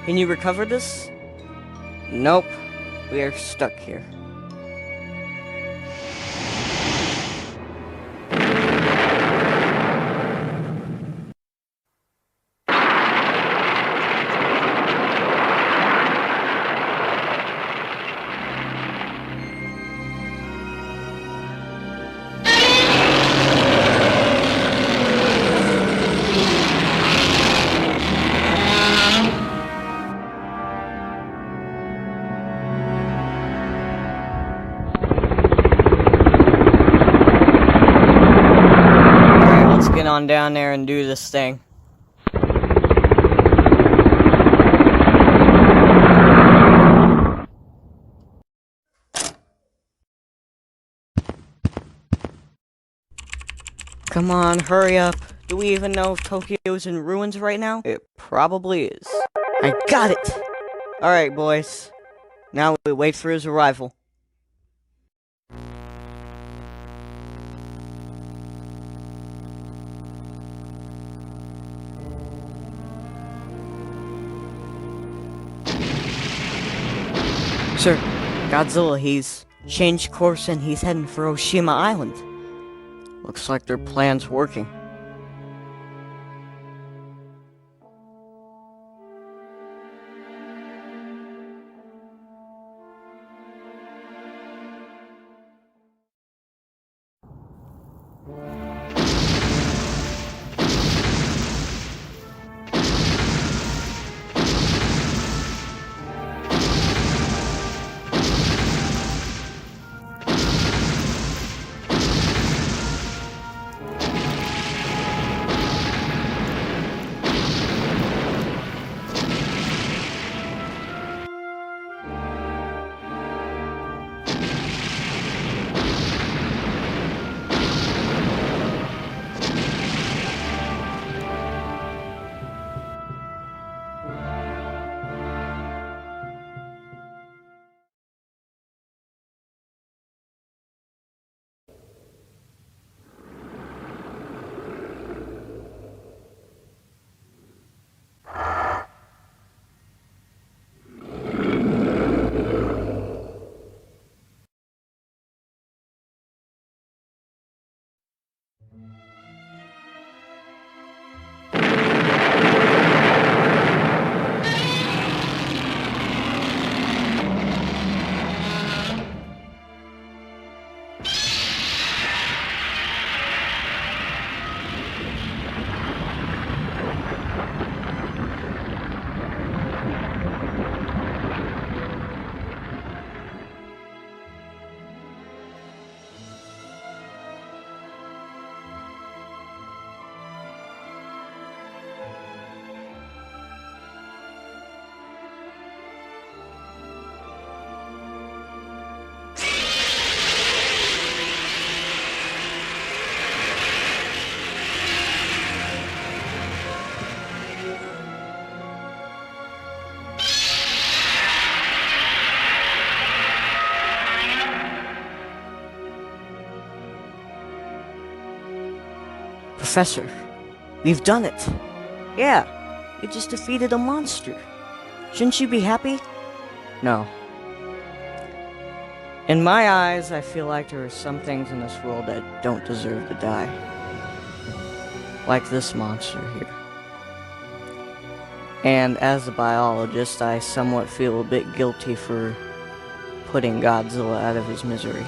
S6: Can you recover this? Nope. We are stuck here. Get on down there and do this thing. Come on, hurry up. Do we even know if Tokyo's in ruins right now? It probably is. I got it! Alright, boys. Now we wait for his arrival. Sir, Godzilla, he's changed course and he's heading for Oshima Island. Looks like their plan's working. Professor, we've done it. Yeah, you just defeated a monster. Shouldn't you be happy? No. In my eyes, I feel like there are some things in this world that don't deserve to die. Like this monster here. And as a biologist, I somewhat feel a bit guilty for putting Godzilla out of his misery.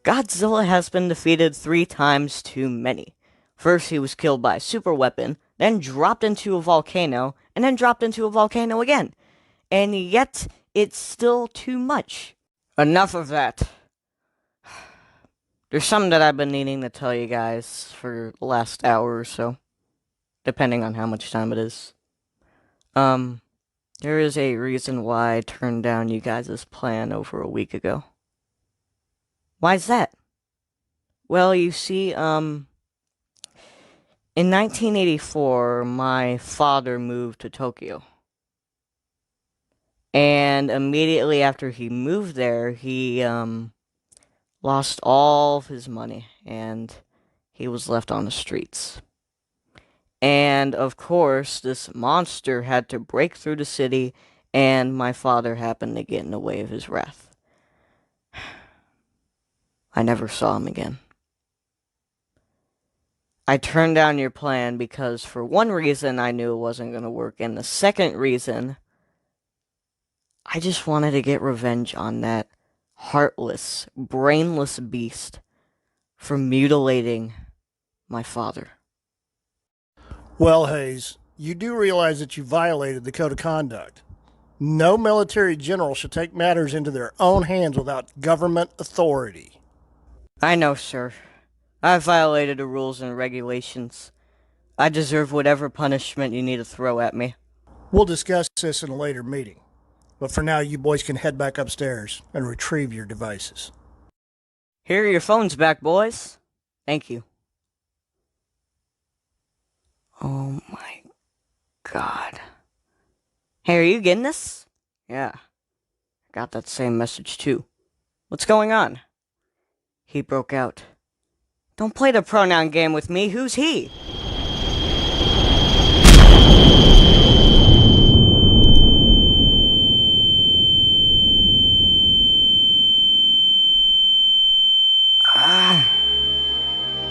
S6: Godzilla has been defeated 3 times too many. First, he was killed by a super weapon, then dropped into a volcano, and then dropped into a volcano again. And yet, it's still too much. Enough of that. There's something that I've been needing to tell you guys for the last hour or so. Depending on how much time it is. There is a reason why I turned down you guys' plan over a week ago. Why's that? Well, you see, in 1984, my father moved to Tokyo. And immediately after he moved there, he, lost all of his money, and he was left on the streets. And, of course, this monster had to break through the city, and my father happened to get in the way of his wrath. I never saw him again. I turned down your plan because, for one reason, I knew it wasn't going to work, and the second reason, I just wanted to get revenge on that heartless, brainless beast for mutilating my father.
S5: Well, Hayes, you do realize that you violated the code of conduct. No military general should take matters into their own hands without government authority.
S6: I know, sir. I violated the rules and regulations. I deserve whatever punishment you need to throw at me.
S5: We'll discuss this in a later meeting. But for now, you boys can head back upstairs and retrieve your devices.
S6: Here are your phones back, boys. Thank you. Oh my god. Hey, are you getting this? Yeah. I got that same message too. What's going on? He broke out. Don't play the pronoun game with me. Who's he?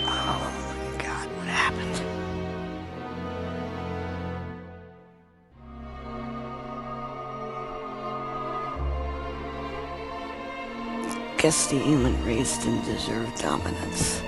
S6: Oh my god, what happened? Guess the human race didn't deserve dominance.